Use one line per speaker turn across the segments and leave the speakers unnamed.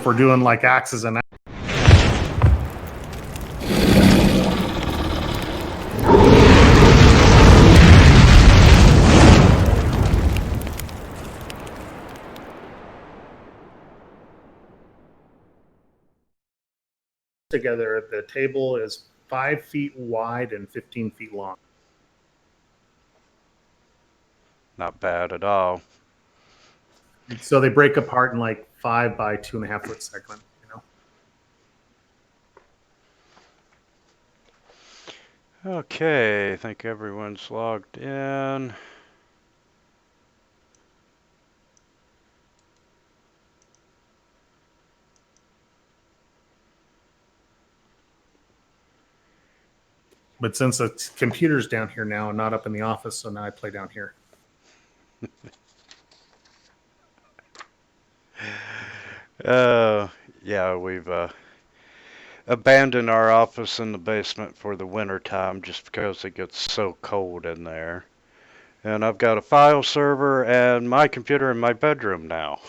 we're doing like axes and together, the table is 5 feet wide and 15 feet long.
Not bad at all.
So they break apart in like 5 by 2.5 foot segments, you know.
Okay, I think everyone's logged in.
But since the computer's down here now and not up in the office, so now I play down here.
Yeah, we've abandoned our office in the basement for the winter time just because it gets so cold in there. And I've got a file server and my computer in my bedroom now.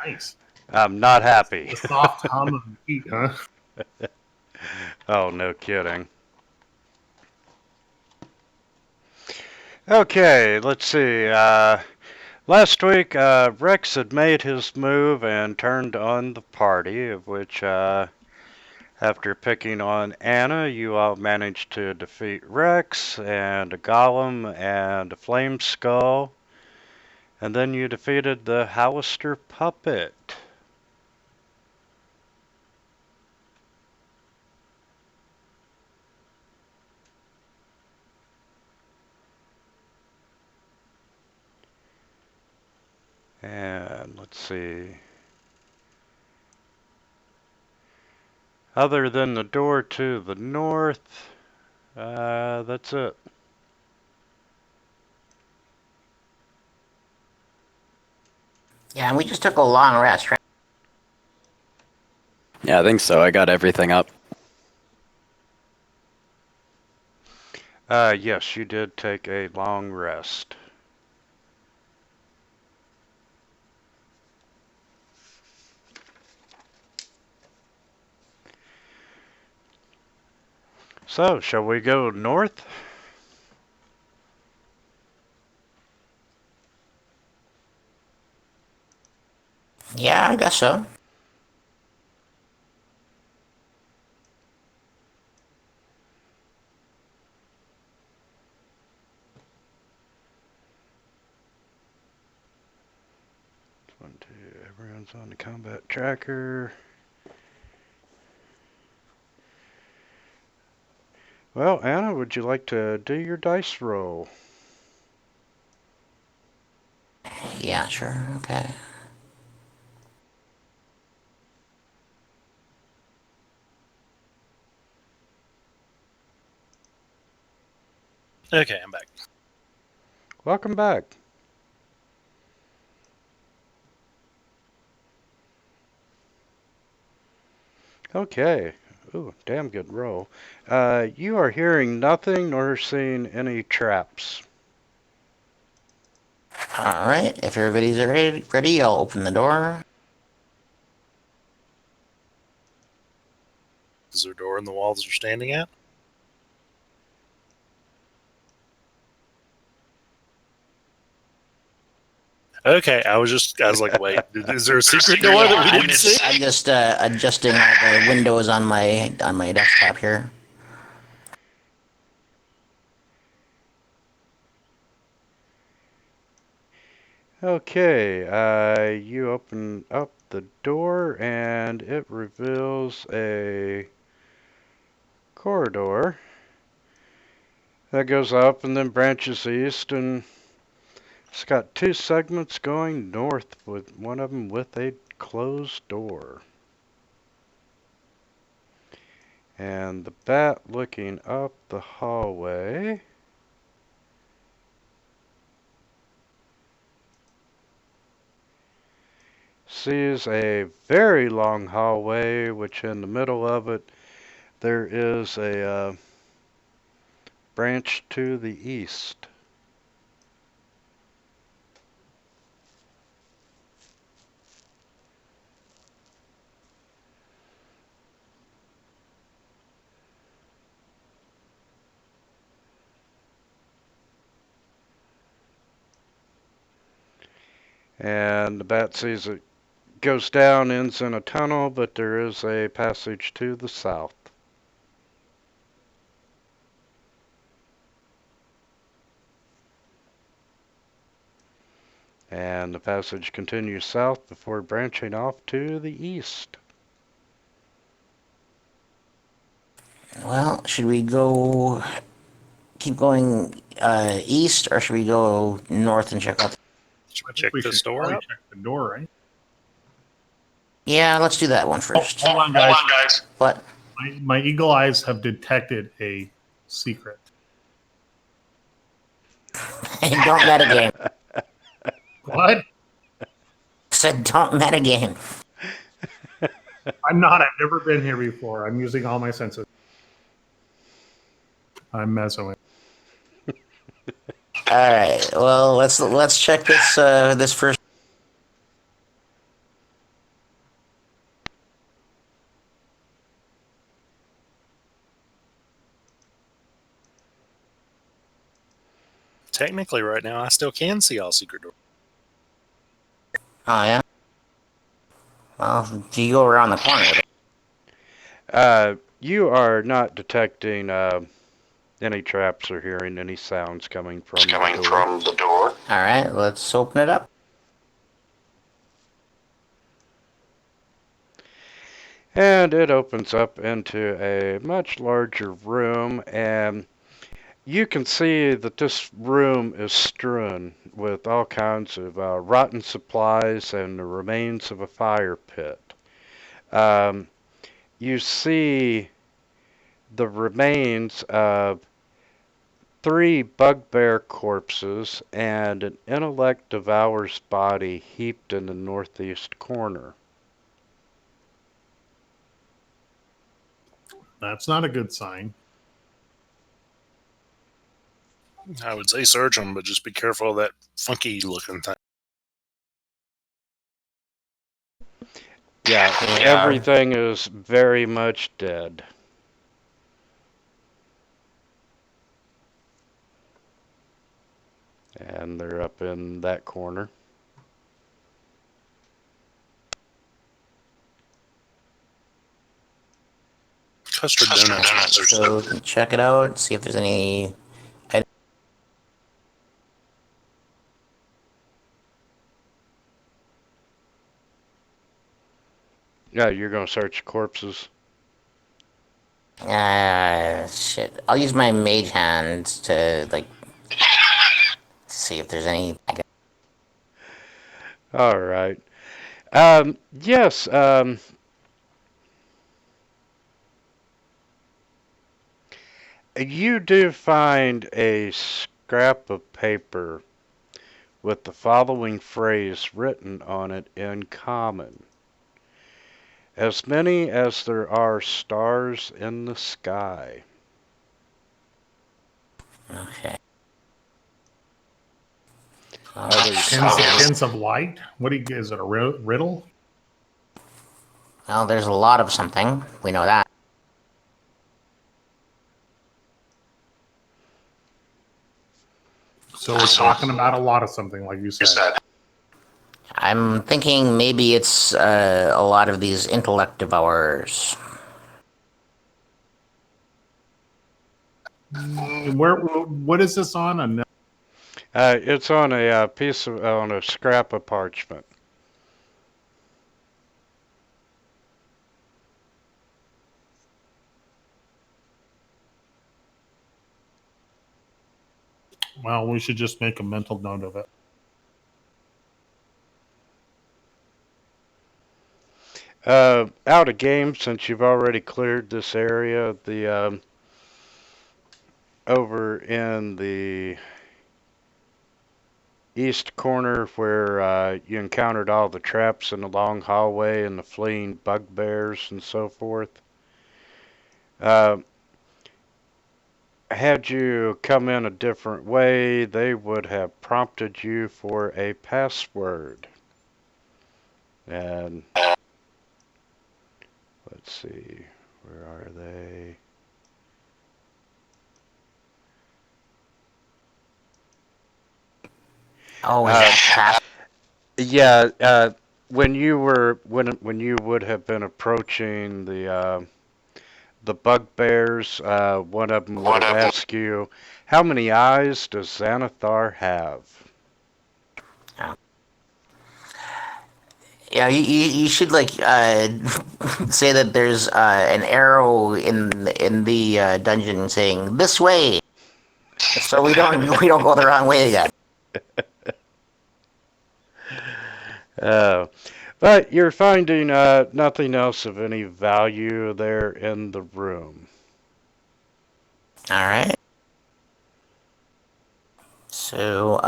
Nice.
I'm not happy.
The soft hum of heat, huh?
Oh, no kidding. Okay, let's see. Last week, Rex had made his move and turned on the party, of which, after picking on Anna, you all managed to defeat Rex and a Golem and a Flame Skull. And then you defeated the Hallister Puppet. And let's see. Other than the door to the north, that's it.
Yeah, and we just took a long rest, right?
Yeah, I think so. I got everything up.
Yes, you did take a long rest. So, shall we go north?
Yeah, I guess so.
One, two, everyone's on the combat tracker. Well, Anna, would you like to do your dice roll?
Yeah, sure. Okay.
Okay, I'm back.
Welcome back. Okay. Ooh, damn good roll. You are hearing nothing nor seeing any traps.
All right. If everybody's ready, I'll open the door.
Is there a door in the wall that you're standing at? Okay, I was like, wait, is there a secret door that we didn't see?
I'm just adjusting all the windows on my desktop here.
Okay, you open up the door and it reveals a corridor that goes up and then branches east, and it's got two segments going north, with one of them with a closed door. And the bat looking up the hallway sees a very long hallway, which in the middle of it there is a branch to the east. And the bat sees it goes down, ends in a tunnel, but there is a passage to the south. And the passage continues south before branching off to the east.
Well, should we go keep going east, or should we go north and check out?
Should we
I think
check
we
this
should
door
probably
out?
check the door, right?
Yeah, let's do that one
Oh,
first.
hold on, guys.
What?
My eagle eyes have detected a secret.
Don't metagame.
What?
Said don't metagame.
I'm not. I've never been here before. I'm using all my senses. I'm messing with.
All right. Well, let's check this this first.
Technically, right now, I still can see all secret doors.
Oh yeah. Well, do you go around the corner?
You are not detecting any traps or hearing any sounds coming from the door.
All right. Let's open it up.
And it opens up into a much larger room, and you can see that this room is strewn with all kinds of rotten supplies and the remains of a fire pit. You see the remains of 3 bugbear corpses and an intellect devourer's body heaped in the northeast corner.
That's not a good sign.
I would say search them, but just be careful of that funky looking thing.
Yeah, everything is very much dead. And they're up in that corner.
Custard donuts.
So we can check it out, see if there's any.
Yeah, you're gonna search corpses.
Shit. I'll use my mage hand to like see if there's any.
All right. Yes. You do find a scrap of paper with the following phrase written on it in common: as many as there are stars in the sky.
Okay.
Hints of light. What do you? Is it a riddle?
Well, there's a lot of something. We know that.
So we're talking about a lot of something, like you said.
I'm thinking maybe it's a lot of these intellect devourers.
Where? What is this on?
It's on a on a scrap of parchment.
Well, we should just make a mental note of it.
Out of game, since you've already cleared this area, the over in the east corner where you encountered all the traps in the long hallway and the fleeing bugbears and so forth. Had you come in a different way, they would have prompted you for a password. And let's see, where are they?
Oh, is that pass?
Yeah, when you were when you would have been approaching the bugbears, one of them would have asked you, "How many eyes does Xanathar have?"
Yeah, you should like say that there's an arrow in the dungeon saying this way, so we don't go the wrong way again.
Uh, but you're finding nothing else of any value there in the room.
All right. So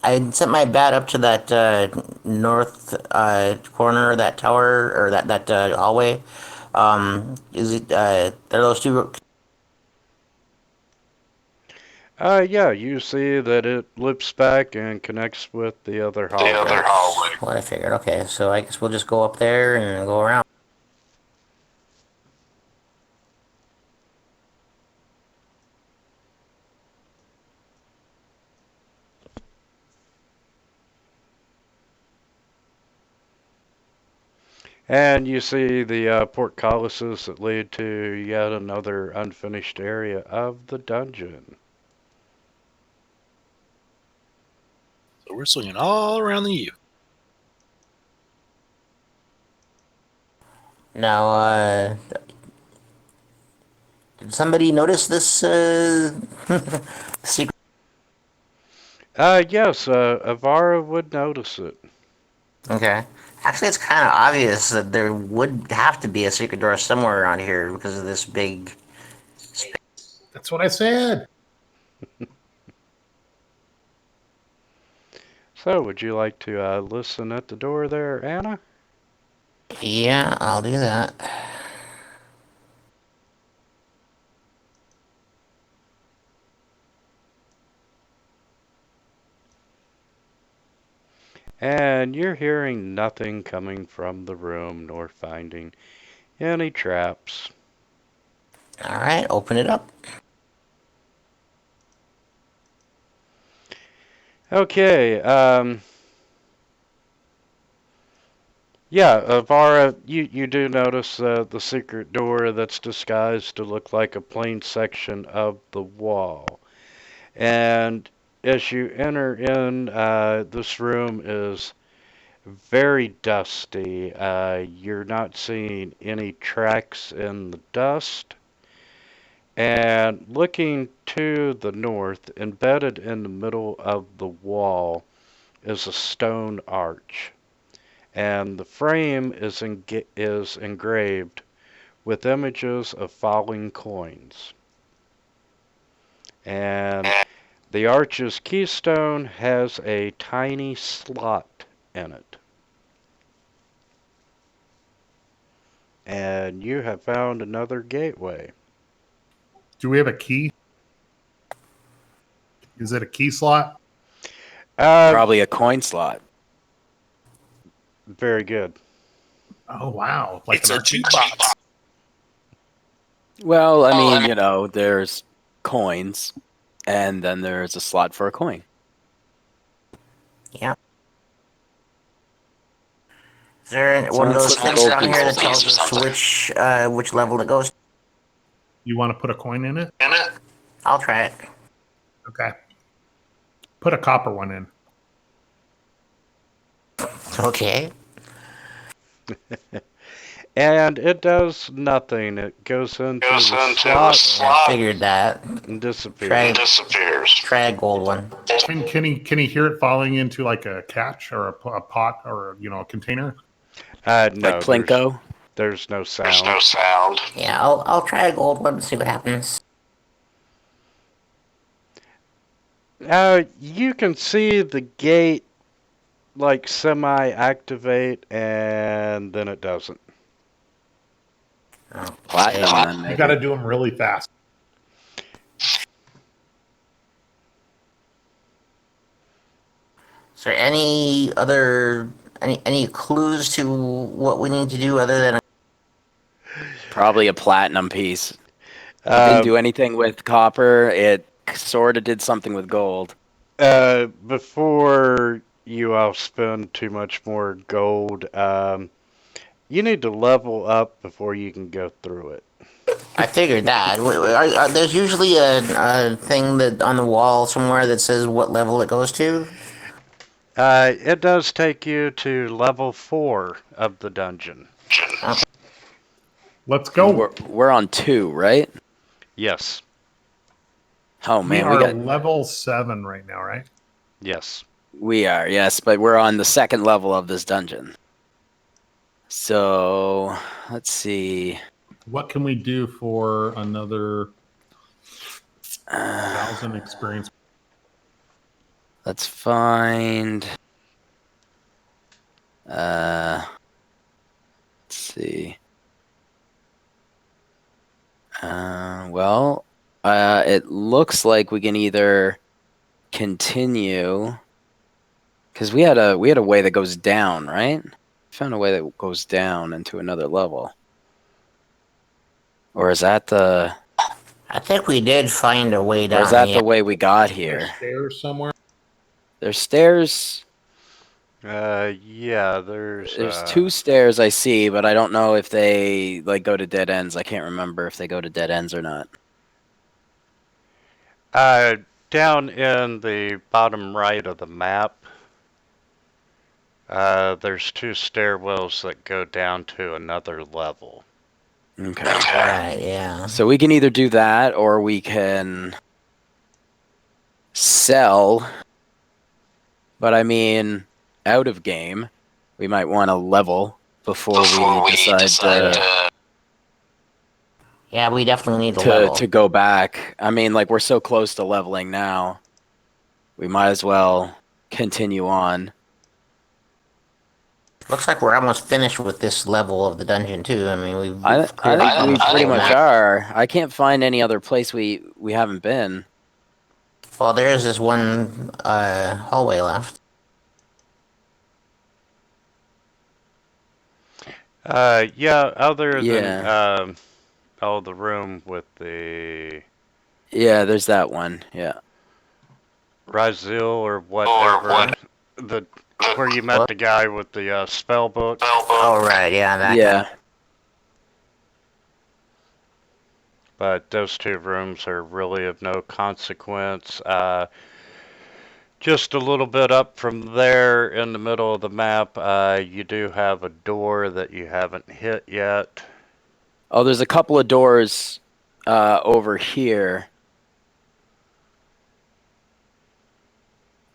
I sent my bat up to that north corner of that tower or that hallway. Is it are those two?
Yeah, you see that it loops back and connects with the other hallway.
What I figured. Okay, so I guess we'll just go up there and go around.
And you see the portcullises that lead to yet another unfinished area of the dungeon.
So we're swinging all around the U.
Now, did somebody notice this secret?
Yes, Avara would notice it.
Okay. Actually, it's kind of obvious that there would have to be a secret door somewhere around here because of this big.
That's what I said.
So, would you like to listen at the door there, Anna?
Yeah, I'll do that.
And you're hearing nothing coming from the room nor finding any traps.
All right, open it up.
Okay, yeah, Avara, you do notice the secret door that's disguised to look like a plain section of the wall. And as you enter in, this room is very dusty. You're not seeing any tracks in the dust. And looking to the north, embedded in the middle of the wall, is a stone arch. And the frame is engraved with images of falling coins. And the arch's keystone has a tiny slot in it. And you have found another gateway.
Do we have a key? Is it a key slot?
Probably a coin slot.
Very good.
Oh wow!
It's
an
our jukebox.
Well, I mean, you know, there's coins, and then there's a slot for a coin.
Yeah. Is there one of those
Sounds like
things
old
down here that
people
tells us which level it goes?
You want to put a coin in it?
I'll try it.
Okay. Put a copper one in.
Okay.
And it does nothing. It goes into the slot
Figured that.
and disappears.
Try a gold one.
Can he hear it falling into like a catch or a pot or a container?
No,
Like Plinko.
There's no sound.
Yeah, I'll try a gold one and see what happens.
You can see the gate like semi-activate, and then it doesn't.
Oh,
Platinum,
okay.
then,
You
maybe.
got to do them really fast.
Is there any other any clues to what we need to do other than?
Probably a platinum piece. It
Uh,
didn't do anything with copper. It sort of did something with gold.
Before you all spend too much more gold. You need to level up before you can go through it.
I figured that. There's usually a thing that on the wall somewhere that says what level it goes to.
It does take you to level 4 of the dungeon.
Let's go.
We're on 2, right?
Yes.
Oh
We
man,
are level 7 right now, right?
Yes.
we are, yes, but we're on the second level of this dungeon. So let's see.
What can we do for another 1,000 experience?
Let's find. Let's see. Well, it looks like we can either continue, because we had a way that goes down, right? Found a way that goes down into another level. Or is that the?
I think we did find a way
Or
down.
is that
Yeah.
the way we got here?
Stairs somewhere.
There's stairs.
Yeah, there's
2 stairs I see, but I don't know if they like go to dead ends. I can't remember if they go to dead ends or not.
down in the bottom right of the map, there's 2 stairwells that go down to another level.
Okay.
Right. Yeah.
So we can either do that or we can sell. But I mean, out of game, we might want to level before we decide
Yeah, we definitely need to level.
to go back. I mean, like, we're so close to leveling now. We might as well continue on.
Looks like we're almost finished with this level of the dungeon too. I mean, we've.
I
cleared
think
the
we
whole
pretty much
map.
are. I can't find any other place we haven't been.
Well, there is this one hallway left.
Yeah, other
Yeah.
than the room with the
Yeah, there's that one. Yeah.
Rizil or whatever, the where you met
What?
the guy with the spell book.
Oh, right. Yeah, that
Yeah.
guy.
But those 2 rooms are really of no consequence. Just a little bit up from there in the middle of the map, you do have a door that you haven't hit yet.
Oh, there's a couple of doors over here.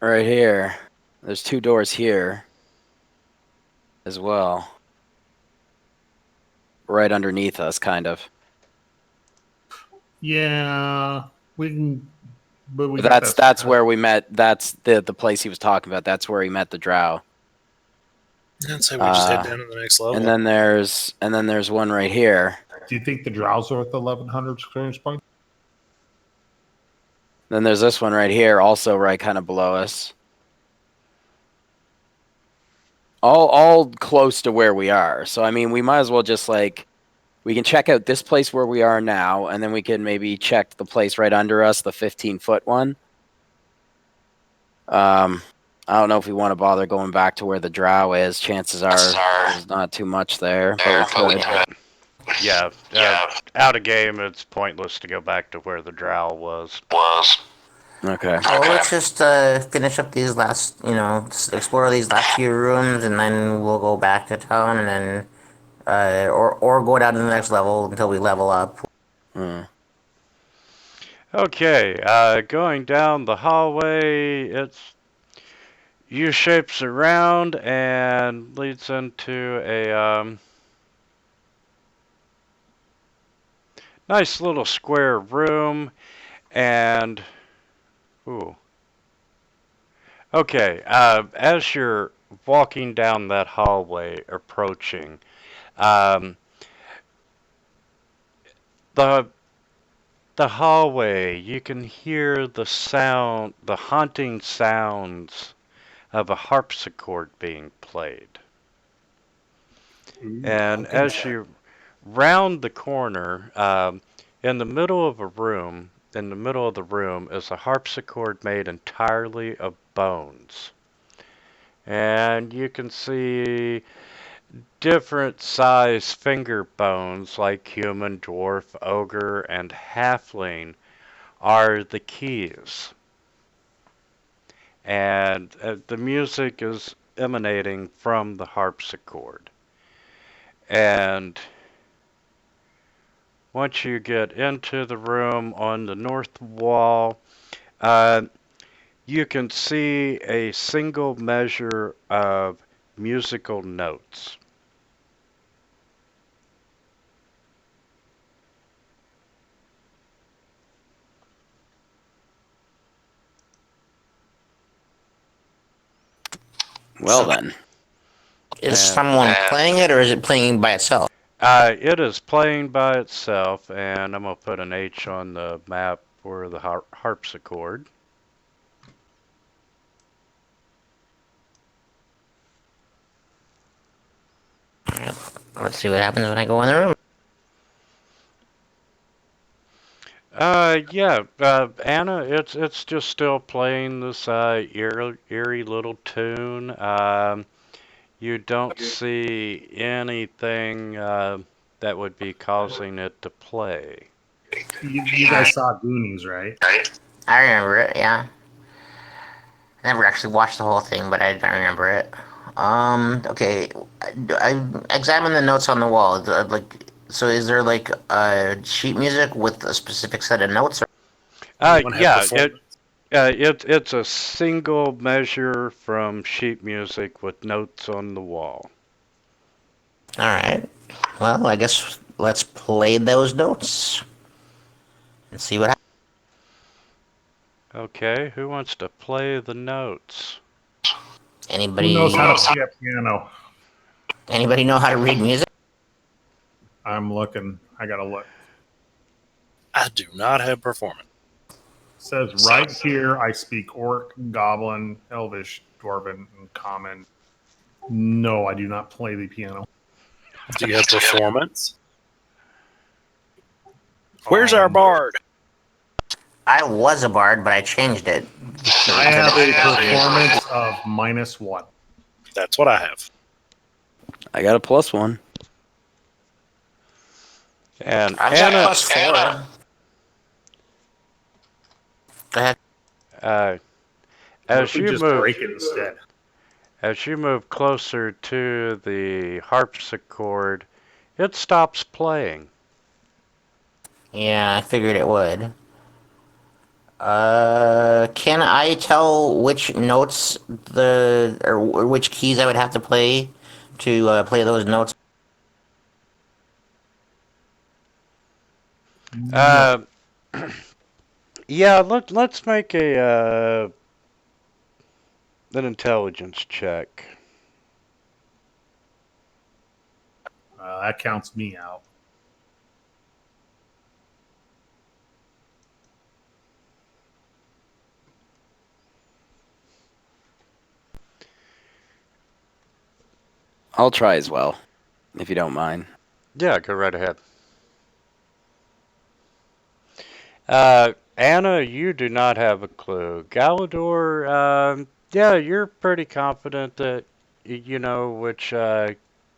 Right here. There's 2 doors here as well. Right underneath us, kind of.
Yeah, we can. But we
But
got
that's where we met. That's the place he was talking about. That's where he met the drow.
I'd say we just head down to the next level.
And then there's one right here.
Do you think the drows are worth 1,100 experience points?
Then there's this one right here, also right kind of below us. All close to where we are. So I mean, we might as well just like, we can check out this place where we are now, and then we can maybe check the place right under us, the 15-foot one. I don't know if we want to bother going back to where the drow is. Chances are there's not too much there, but we could.
Yeah, out of game, it's pointless to go back to where the drow was.
Okay.
Well, let's just finish up these last, explore these last few rooms, and then we'll go back to town, and then, or go down to the next level until we level up.
Okay, going down the hallway, it's U-shapes around and leads into a nice little square room, and ooh. Okay, as you're walking down that hallway, approaching, the hallway, you can hear the sound, the haunting sounds of a harpsichord being played. And as you round the corner, in the middle of the room is a harpsichord made entirely of bones. And you can see different size finger bones like human, dwarf, ogre, and halfling are the keys. And the music is emanating from the harpsichord. And once you get into the room on the north wall, you can see a single measure of musical notes.
Well then.
Is
And-
someone playing it, or is it playing by itself?
It is playing by itself, and I'm going to put an H on the map for the harpsichord.
Let's see what happens when I go in the room.
Anna, it's just still playing this eerie little tune. You don't see anything that would be causing it to play.
You guys saw Goonies, right?
I remember it, yeah. I never actually watched the whole thing, but I remember it. Okay. I examined the notes on the wall. So is there like sheet music with a specific set of notes? Or...
Anyone have
Yeah,
performance?
it's a single measure from sheet music with notes on the wall.
All right. Well, I guess let's play those notes and see what happens.
Okay, who wants to play the notes?
Anybody?
Who knows how to play a piano?
Anybody know how to read music?
I'm looking. I gotta look.
I do not have performance.
It says right here I speak Orc, Goblin, Elvish, Dwarven, and Common. No, I do not play the piano.
Do you have performance? Where's our bard?
I was a bard, but I changed it.
I have a performance of -1.
That's what I have.
I got a +1.
And
I've got +4. Go ahead.
as
If we
you
just
move,
break it instead.
as you move closer to the harpsichord, it stops playing.
Yeah, I figured it would. Can I tell which notes or which keys I would have to play to play those notes?
Yeah, let's make an intelligence check.
That counts me out.
I'll try as well, if you don't mind.
Yeah, go right ahead. Anna, you do not have a clue. Galador, yeah, you're pretty confident that you know which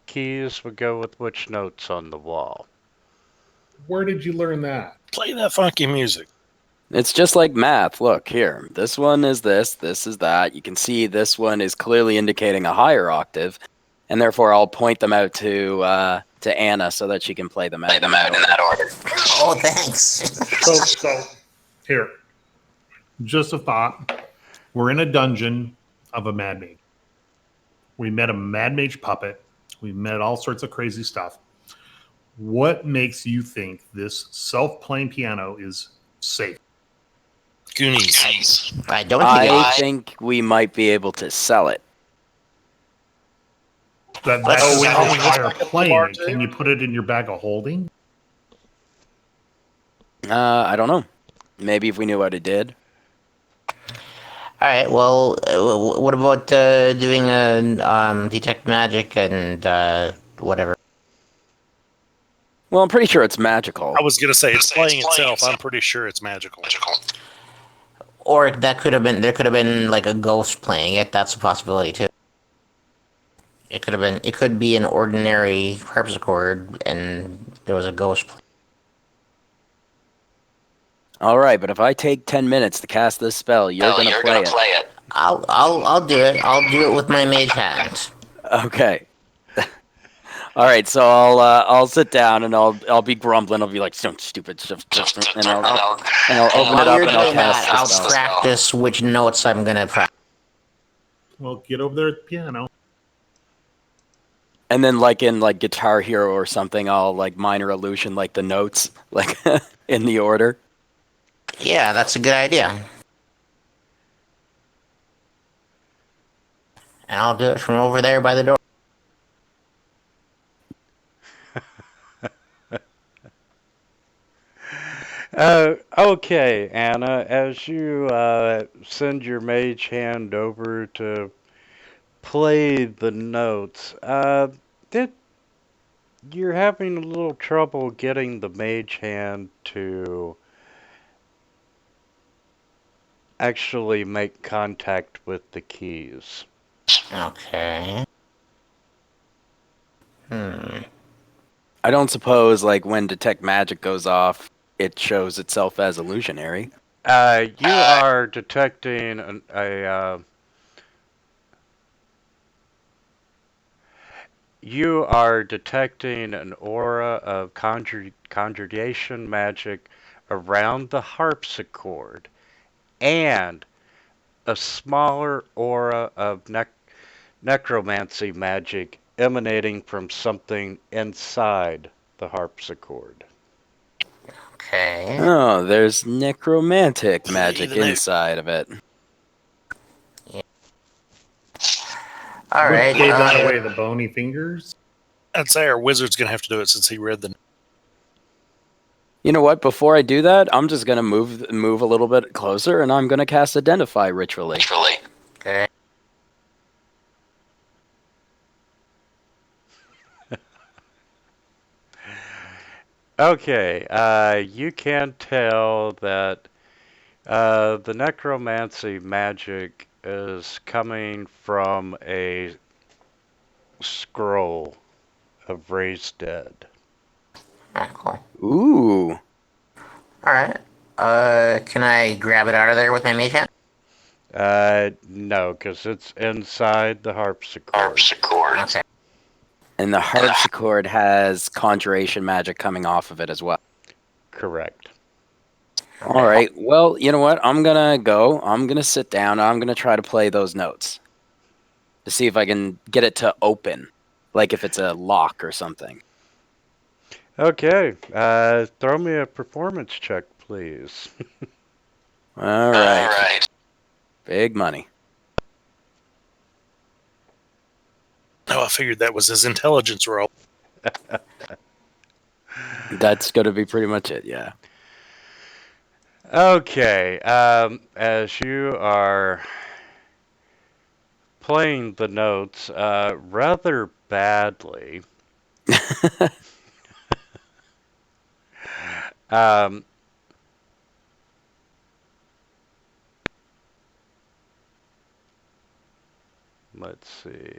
keys would go with which notes on the wall.
Where did you learn that?
Play that funky music.
It's just like math. Look, here. This one is this is that. You can see this one is clearly indicating a higher octave, and therefore I'll point them out to Anna so that she can play them out in that order.
Oh, thanks.
So here, just a thought. We're in a dungeon of a mad mage. We met a mad mage puppet. We met all sorts of crazy stuff. What makes you think this self-playing piano is safe?
Goonies.
I don't think
I think we might be able to sell it.
That's
Oh,
when
we
you are playing it. Can you put it in your bag of holding?
I don't know. Maybe if we knew what it did.
All right. Well, what about doing a detect magic and whatever?
Well, I'm pretty sure it's magical.
I was going to say, it's playing itself. I'm pretty sure it's magical.
Or that could have been like a ghost playing it. That's a possibility too. It could have been. It could be an ordinary harpsichord, and there was a ghost.
All right, but if I take 10 minutes to cast this spell, you're gonna play it.
I'll do it. I'll do it with my mage hand.
Okay. All right, so I'll sit down and I'll be grumbling. I'll be like, "Some stupid stuff," and I'll open it
While
up
you're
and I'll
doing that,
cast the
I'll
spell.
practice which notes I'm gonna practice.
Well, get over there at the piano.
And then, like in like Guitar Hero or something, I'll like minor illusion like the notes, like in the order.
Yeah, that's a good idea. And I'll do it from over there by the door.
Okay, Anna, as you send your mage hand over to play the notes, did you're having a little trouble getting the mage hand to actually make contact with the keys.
Okay.
I don't suppose like when detect magic goes off, it shows itself as illusionary.
You are detecting you are detecting an aura of conjuration magic around the harpsichord and a smaller aura of necromancy magic emanating from something inside the harpsichord.
Okay.
Oh, there's necromantic magic
the note.
inside of it.
All
What
right.
gave that away? The bony fingers?
I'd say our wizard's gonna have to do it since he read the.
You know what? Before I do that, I'm just gonna move a little bit closer, and I'm gonna cast Identify ritually.
Okay.
Okay, you can tell that the necromancy magic is coming from a scroll of raised dead.
Ah, cool.
Ooh.
All right. Can I grab it out of there with my mage hand?
No, because it's inside the harpsichord.
Okay.
And the harpsichord has conjuration magic coming off of it as well.
Correct.
All right. Well, you know what? I'm gonna go. I'm gonna sit down. I'm gonna try to play those notes to see if I can get it to open, like if it's a lock or something.
Okay, throw me a performance check, please.
All right. Big money.
Oh, I figured that was his intelligence roll.
That's gonna be pretty much it. Yeah.
Okay, as you are playing the notes rather badly, um, let's see.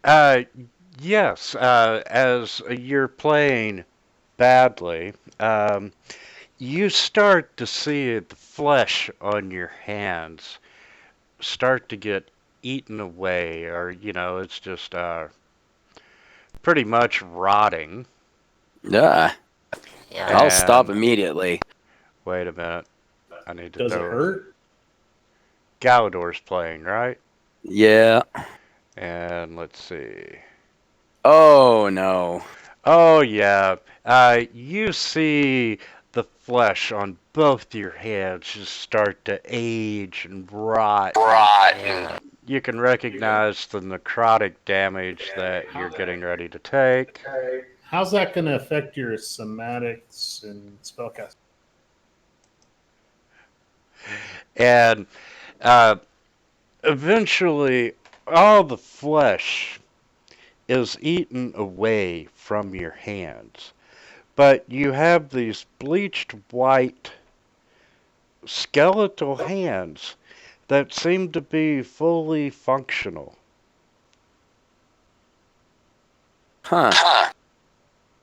Uh, yes, as you're playing badly, you start to see the flesh on your hands start to get eaten away, or, it's just pretty much rotting.
Yeah.
Yeah.
I'll stop
And-
immediately.
Wait a minute. I need to
Does it
throw.
hurt?
Galador's playing, right?
Yeah.
And let's see.
Oh no.
Oh, yeah. You see the flesh on both your hands just start to age and rot.
Yeah.
You can recognize the necrotic damage that you're getting ready to take.
How's that going to affect your somatics and spellcasting?
And eventually, all the flesh is eaten away from your hands. But you have these bleached white skeletal hands that seem to be fully functional.
Huh.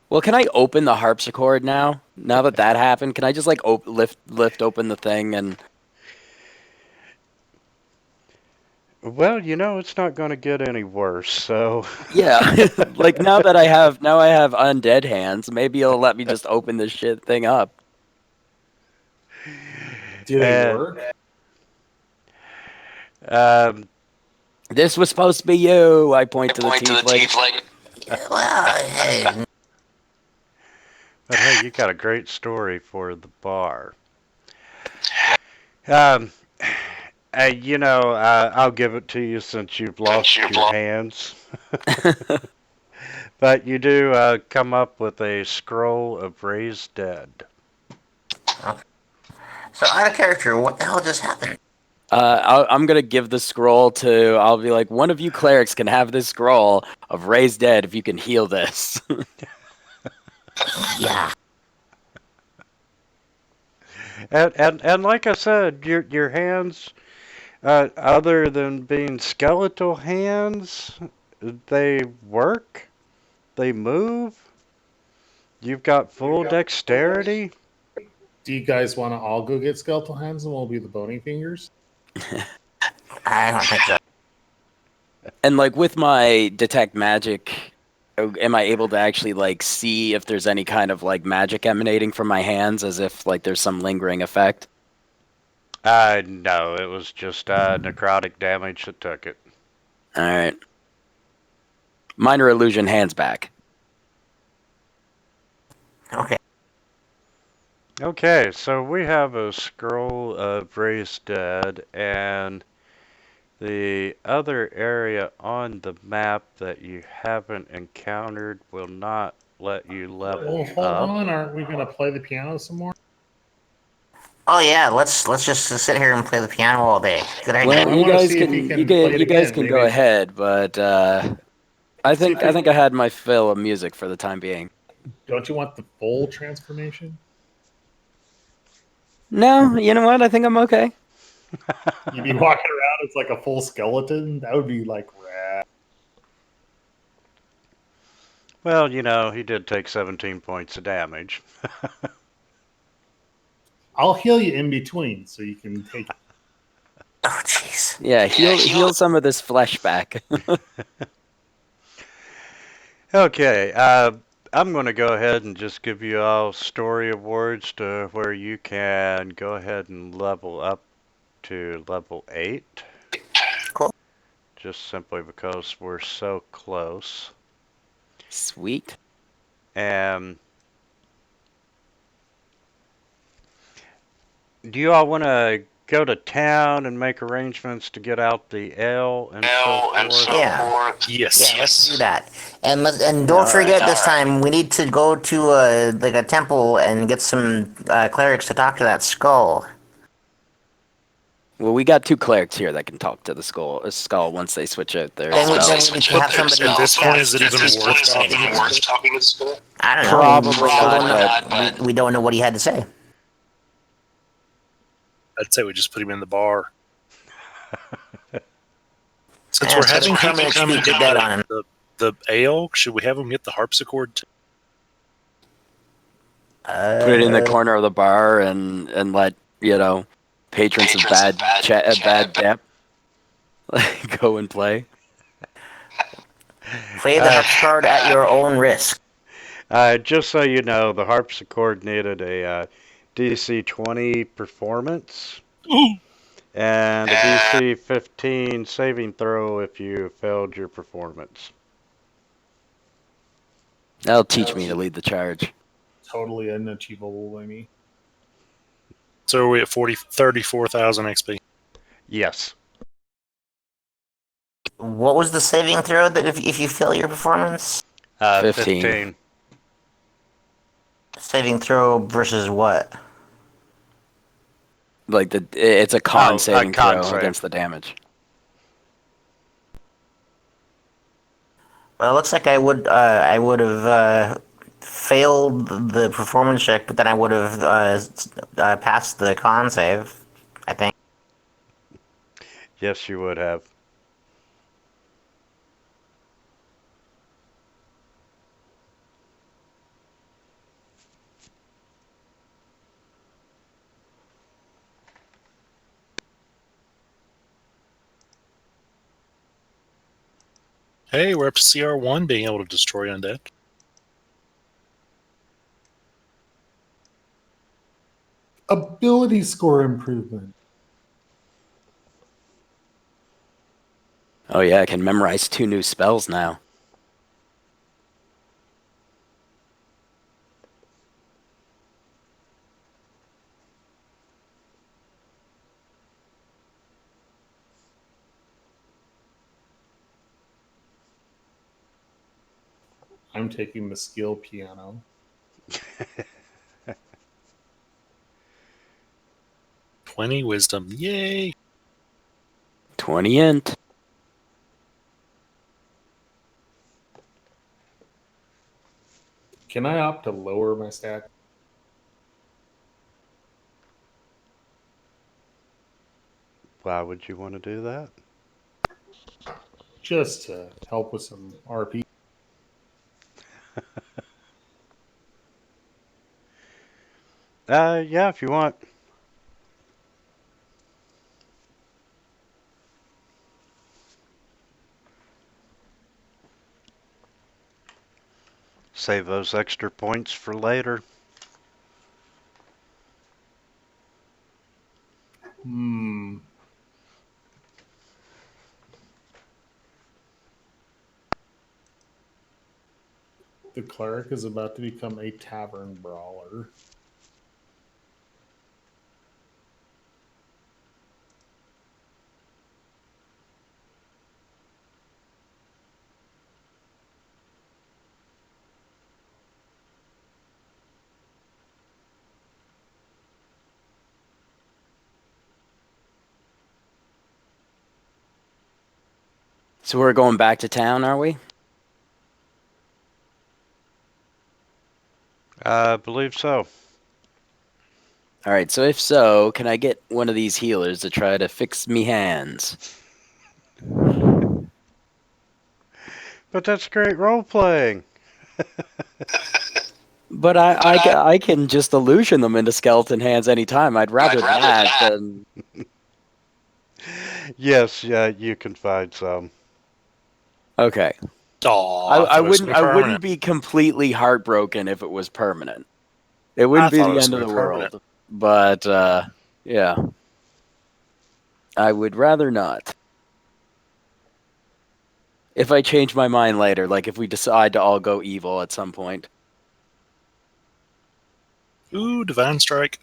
Well, can I open the harpsichord now? Now that happened, can I just like lift open the thing and?
Well, it's not going to get any worse. So
Yeah, like now I have undead hands. Maybe it'll let me just open this shit thing up.
Do they
Uh,
work?
um,
This was supposed to be you. I point to the tiefling.
Well, hey,
but hey, you got a great story for the bar. Um, I'll give it to you since you've lost your hands. But you do come up with a scroll of raised dead.
so out of character, what the hell just happened?
I'm gonna give the scroll to. I'll be like, one of you clerics can have this scroll of raised dead if you can heal this.
Yeah.
And like I said, your hands, other than being skeletal hands, they work, they move. You've got full dexterity.
Do you guys want to all go get skeletal hands and we'll be the bony fingers?
I don't think so.
And like with my detect magic, am I able to actually like see if there's any kind of like magic emanating from my hands, as if like there's some lingering effect?
No, it was just necrotic damage that took it.
All right. Minor illusion, hands back.
Okay.
Okay, so we have a scroll of raised dead, and the other area on the map that you haven't encountered will not let you level
Well, hold
up.
on. Aren't we going to play the piano some more?
Oh yeah, let's just sit here and play the piano all day. Good idea.
Well,
I
you
wanna
guys
see if
can
you can
you
play
can
it
you guys
again,
can
maybe.
go ahead, but I
See
think
if
I had my fill of music for the time being.
Don't you want the full transformation?
No, you know what? I think I'm okay.
You'd be walking around, it's like a full skeleton. That would be like rad.
Well, he did take 17 points of damage.
I'll heal you in between so you can take it.
Oh jeez.
Yeah, heal some of this flesh back.
Okay, I'm going to go ahead and just give you all story awards to where you can go ahead and level up to level 8.
Cool.
Just simply because we're so close.
Sweet.
And do you all want to go to town and make arrangements to get out the ale and so forth?
Yeah.
Yes.
Yeah, let's do that. And don't forget this time we need to go to a temple and get some clerics to talk to that skull.
Well, we got 2 clerics here that can talk to the skull once they switch out their
Then we
spells.
need to have somebody.
At this point, is it even
cast-
worth talking to the skull?
I don't know.
Probably
we don't
not,
know, we don't know what he had to say.
I'd say we just put him in the bar. Since
Yeah,
we're
so
having
come
people
and
come and
speak
get
dead on him.
the ale, should we have him get the harpsichord too?
Put it in the corner of the bar and let patrons of bad depth go and play.
Play the harpsichord at your own risk.
Just so you know, the harpsichord needed a DC 20 performance.
Ooh.
And a DC 15 saving throw if you failed your performance.
That'll teach me to lead the charge.
Totally unachievable by me.
So are we at 34,000 XP?
Yes.
What was the saving throw that if you fail your performance?
15.
Saving throw versus what?
Like it's a con saving
con
throw
save.
against the damage.
Well, it looks like I would have failed the performance check, but then I would have passed the con save, I think.
Yes, you would have.
Hey, we're up to CR1 being able to destroy undead.
Ability score improvement.
Oh yeah, I can memorize 2 new spells now.
I'm taking the skill piano.
20 wisdom. Yay!
20 int.
Can I opt to lower my stack?
Why would you want to do that?
Just to help with some RP.
Yeah, if you want. Save those extra points for later.
Hmm. The cleric is about to become a tavern brawler.
So we're going back to town, are we?
I believe so.
All right, so if so, can I get one of these healers to try to fix me hands?
But that's great role playing.
But I can just illusion them into skeleton hands anytime. I'd rather that than...
Yes, yeah, you can find some.
Okay.
Aw, I thought it was gonna be
I
permanent.
wouldn't be completely heartbroken if it was permanent. It
I
wouldn't be
thought it
the
was
end of
gonna
the
be permanent.
world. But yeah. I would rather not. If I change my mind later, like if we decide to all go evil at some point.
Ooh, Divine Strike.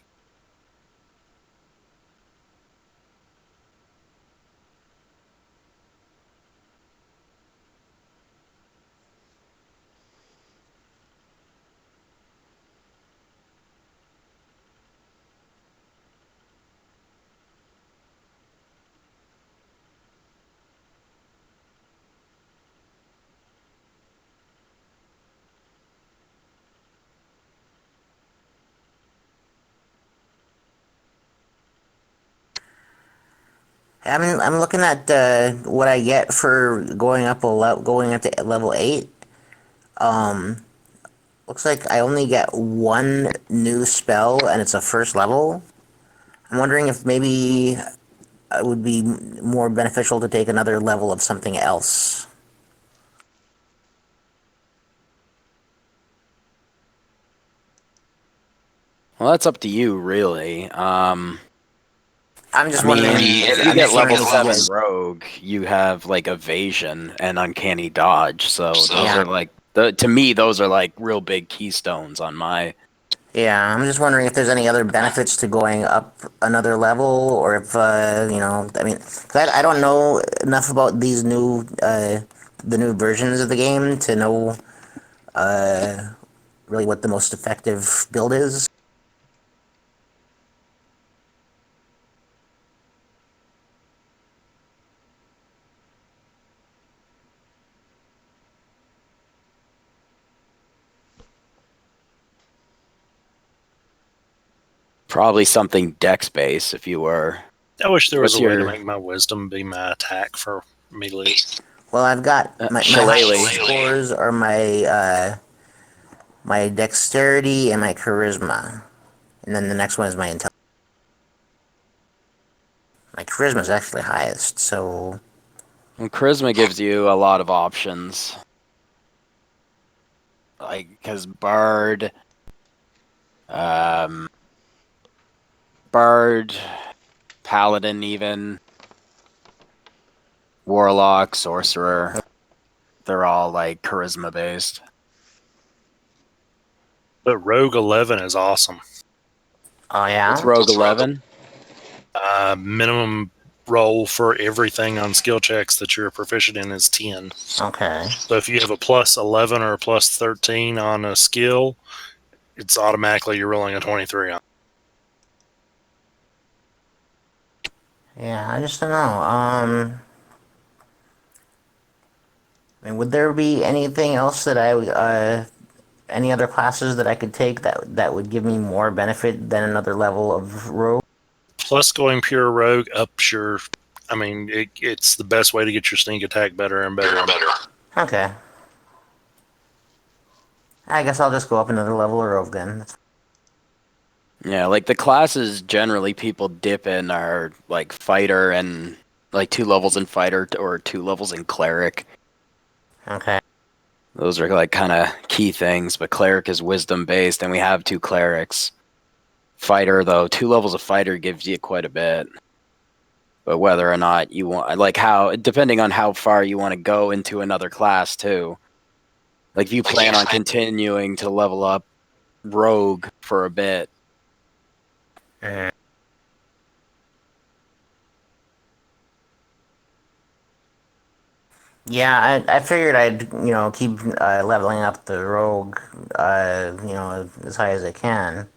I'm looking at what I get for going up to level 8. Um, Looks like I only get one new spell, and it's a first level. I'm wondering if maybe it would be more beneficial to take another level of something else.
Well, that's up to you, really.
I'm
I
just
mean,
wondering.
if you
I'm
get
just
level
wondering if you
7
guys.
rogue, you have like evasion and uncanny dodge. So those
Yeah.
are like to me those are like real big keystones on my...
Yeah, I'm just wondering if there's any other benefits to going up another level, or if I mean, 'cause I don't know enough about the new versions of the game to know really what the most effective build is.
Probably something dex based if you were.
I wish there was
What's
a way to
your-
make my wisdom be my attack for melee.
Well, I've got my
Shillelagh.
highest scores are my dexterity and my charisma, and then the next one is my intelligence. My charisma is actually highest, so
Well, charisma gives you a lot of options. Like, because bard, bard, paladin, even warlock, sorcerer, they're all like charisma based.
But Rogue 11 is awesome.
oh yeah.
It's Rogue 11.
Minimum roll for everything on skill checks that you're proficient in is 10.
Okay.
So if you have a plus 11 or a plus 13 on a skill, it's automatically you're rolling a 23 on.
Yeah, I just don't know. I mean, would there be anything else that any other classes that I could take that would give me more benefit than another level of rogue?
Plus going pure rogue ups your. I mean, it's the best way to get your sneak attack better and better and better.
Okay. I guess I'll just go up another level of rogue then.
Yeah, like the classes generally people dip in are like fighter and like 2 levels in fighter or 2 levels in cleric.
Okay.
Those are like kind of key things, but cleric is wisdom based, and we have 2 clerics. Fighter, though, 2 levels of fighter gives you quite a bit. But whether or not you want, like how, depending on how far you want to go into another class, too. Like if you plan on continuing to level up rogue for a bit.
Yeah, I figured I'd keep leveling up the rogue as high as I can.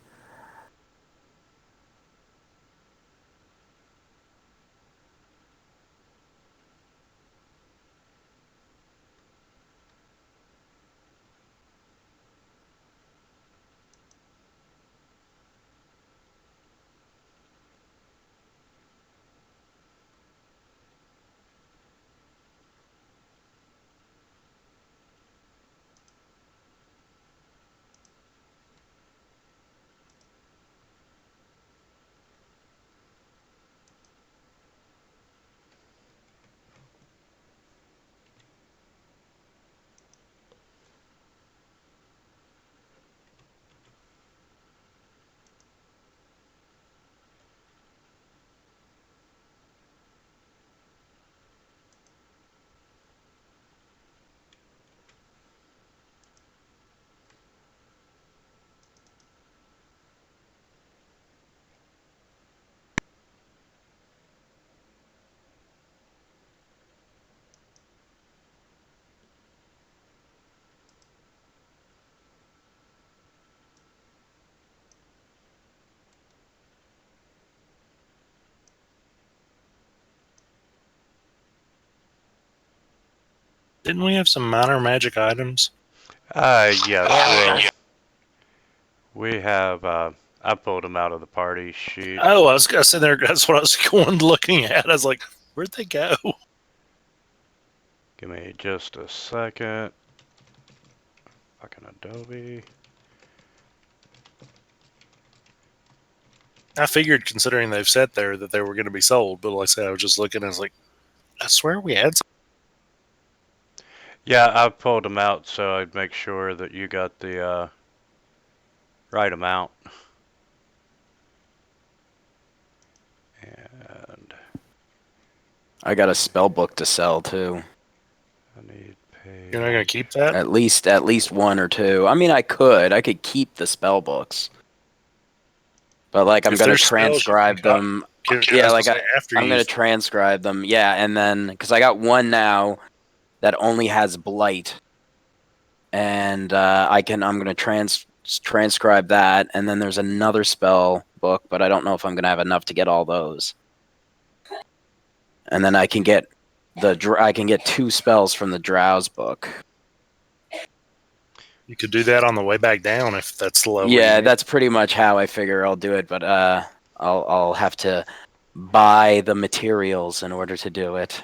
Didn't we have some minor magic items?
Yes. We have. I pulled them out of the party sheet.
Oh, I was sitting there. That's what I was going looking at. I was like, where'd they go?
Give me just a second. Fucking Adobe.
I figured, considering they've sat there, that they were going to be sold. But like I said, I was just looking. I was like, I swear we had some.
Yeah, I pulled them out so I'd make sure that you got the right amount. And
I got a spell book to sell, too.
I need pay.
You're not going to keep that?
At least 1 or 2. I mean, I could keep the spell books. But like I'm
If
going to
there's spells you
transcribe
can
them.
Yeah,
like
after
I'm
you.
going to transcribe them. Yeah, and then because I got one now that only has blight, and I'm going to transcribe that, and then there's another spell book, but I don't know if I'm going to have enough to get all those. And then I can get 2 spells from the Drowse book.
You could do that on the way back down if that's the level.
Yeah,
you
that's pretty much how I figure I'll do it, but I'll have to buy the materials in order to do it.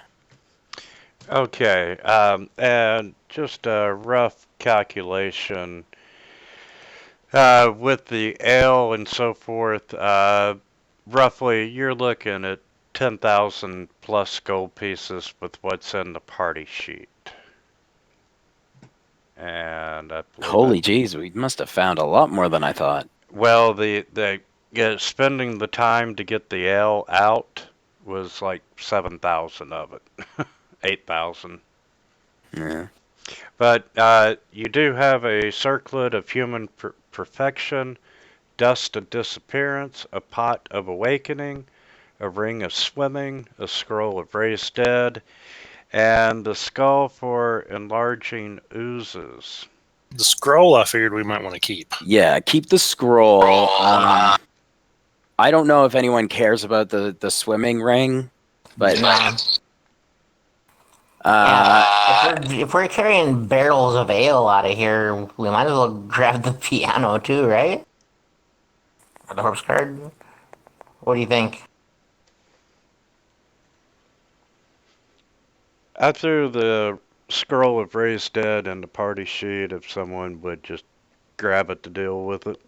Okay, and just a rough calculation with the ale and so forth. Roughly, you're looking at 10,000 plus gold pieces with what's in the party sheet. And I believe
Holy jeez, we must have found a lot more than I thought.
well, spending the time to get the ale out was like 7,000 of it, 8,000.
Yeah.
But you do have a circlet of human perfection, dust of disappearance, a pot of awakening, a ring of swimming, a scroll of raised dead, and the skull for enlarging oozes.
The scroll, I figured we might want to keep.
Yeah, keep the scroll. I don't know if anyone cares about the swimming ring, but
Yeah. If we're carrying barrels of ale out of here, we might as well grab the piano too, right? Or the horse card. What do you think?
I threw the scroll of raised dead in the party sheet if someone would just grab it to deal with it.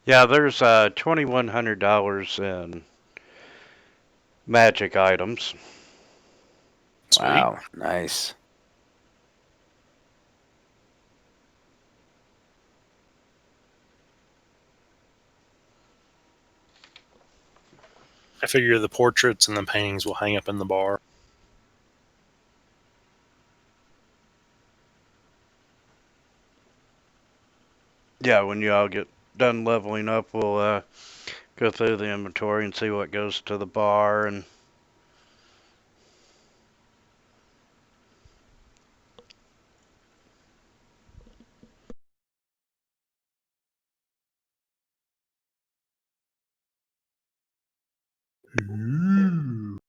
Yeah, there's $2,100 in magic items.
Sweet.
wow, nice.
I figure the portraits and the paintings will hang up in the bar.
Yeah, when you all get done leveling up, we'll go through the inventory and see what goes to the bar and
Ooh.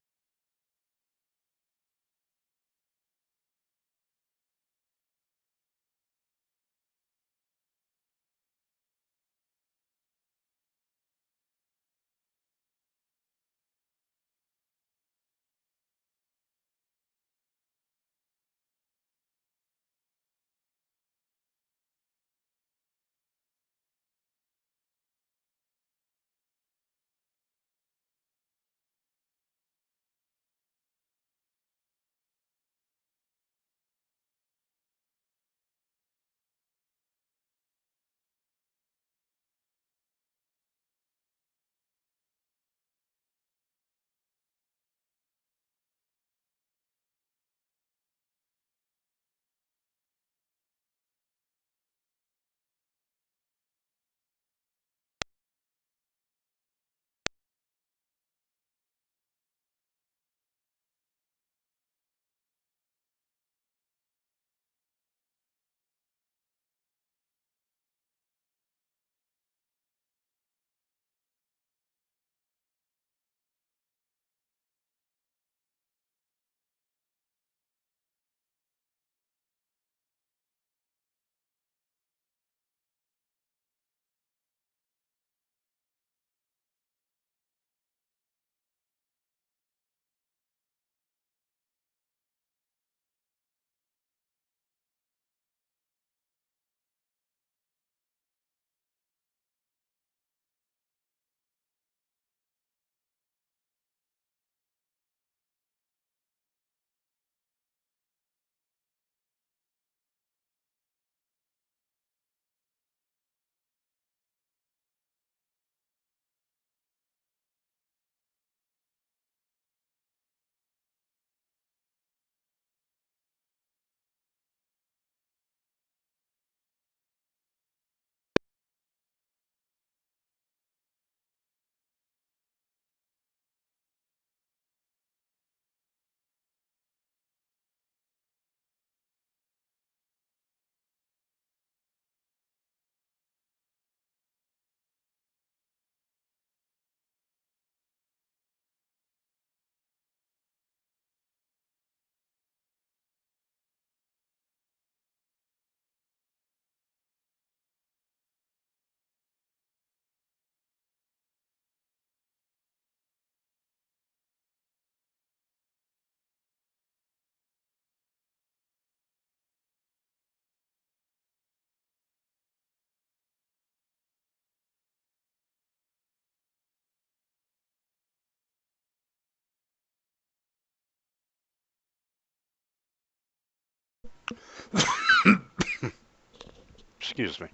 Excuse me.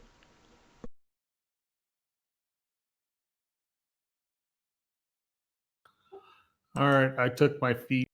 All right, I took my feet.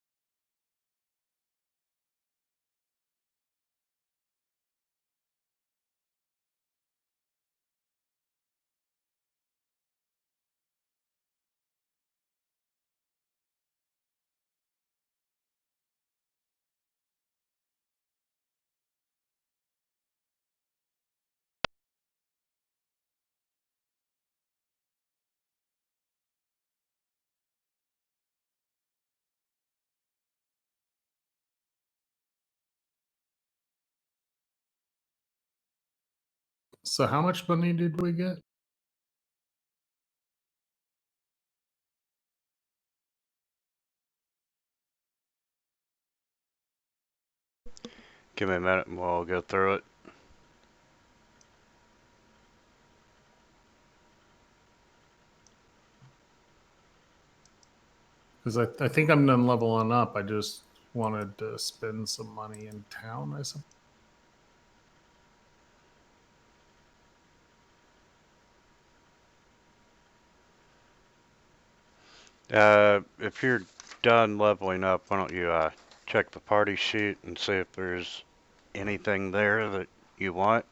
So how much money did we get?
Give me a minute and we'll go through it.
Because I think I'm done leveling up. I just wanted to spend some money in town, I suppose.
If you're done leveling up, why don't you check the party sheet and see if there's anything there that you want?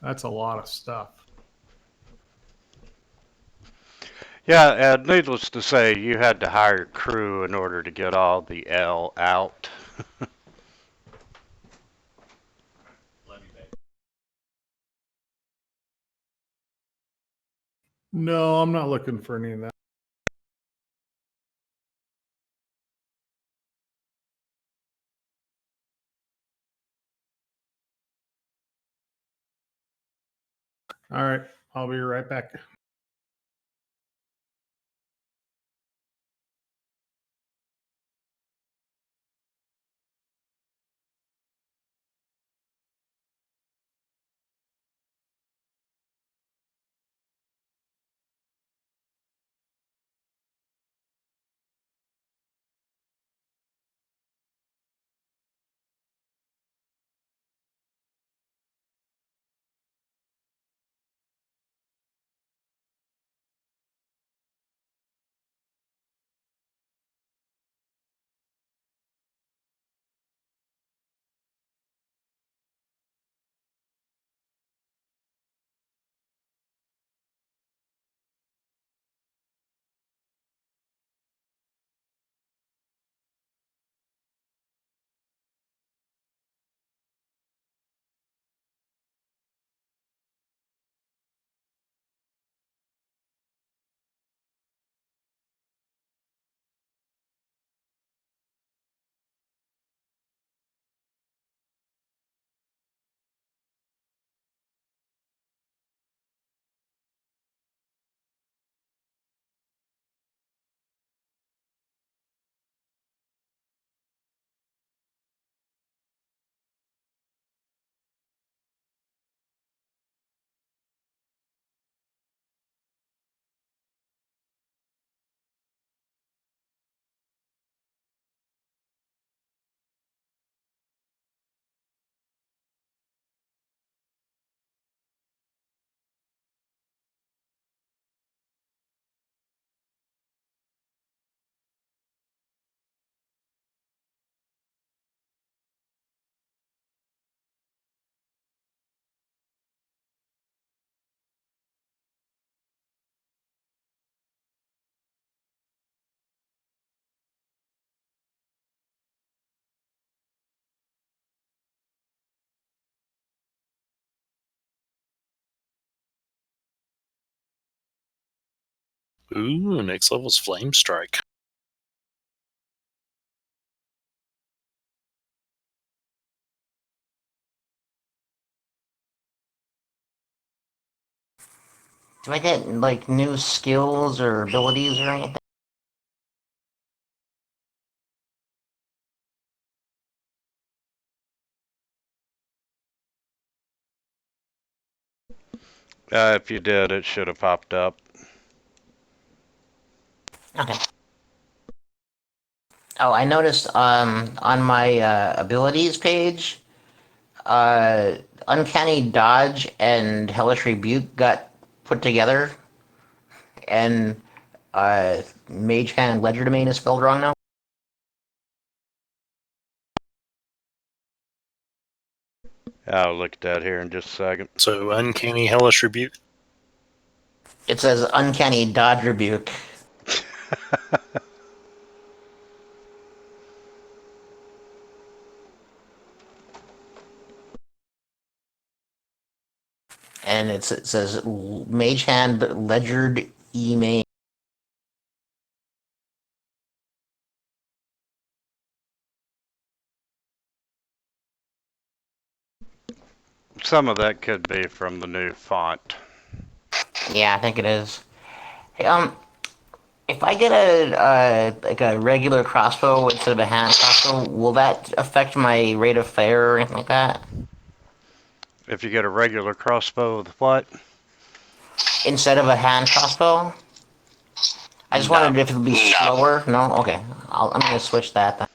That's a lot of stuff.
Yeah, needless to say, you had to hire crew in order to get all the L out.
No, I'm not looking for any of that. All right, I'll be right back.
Ooh, next level's Flame Strike.
Do I get like new skills or abilities or anything?
If you did, it should have popped up.
Okay. Oh, I noticed on my abilities page, Uncanny Dodge and Hellish Rebuke got put together, and Mage Hand Ledger Domain is spelled wrong now.
I'll look at that here in just a second.
So uncanny hellish rebuke.
It says Uncanny Dodge Rebuke. And it says Mage Hand Ledgered E-Main.
Some of that could be from the new font.
Yeah, I think it is. Hey, if I get a like a regular crossbow instead of a hand crossbow, will that affect my rate of fire or anything like that?
If you get a regular crossbow with what?
Instead of a hand crossbow? I just
No.
wondered if it would be slower. No? Okay. I'm gonna switch that then.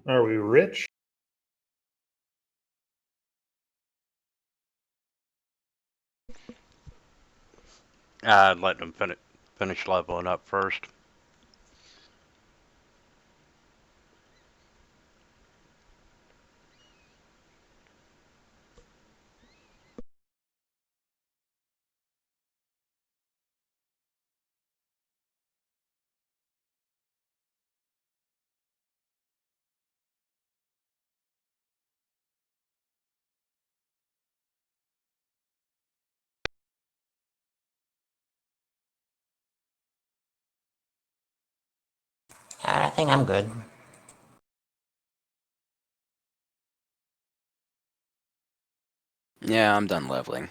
Are we rich?
I'd let them finish leveling up first.
I think I'm good.
Yeah, I'm done leveling.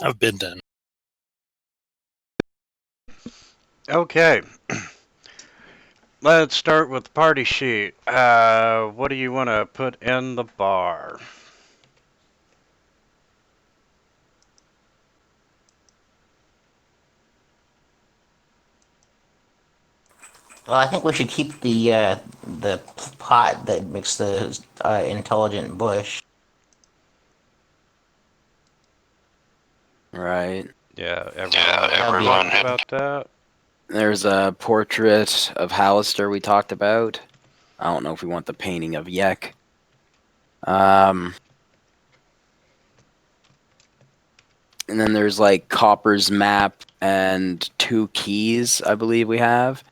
I've been done.
Okay. Let's start with the party sheet. What do you want to put in the bar?
Well, I think we should keep the pot that makes the intelligent bush.
Right.
Yeah,
That'd be-
everyone happy about that?
There's a portrait of Hallister we talked about. I don't know if we want the painting of Yek. And then there's like Copper's map and 2 keys, I believe we have.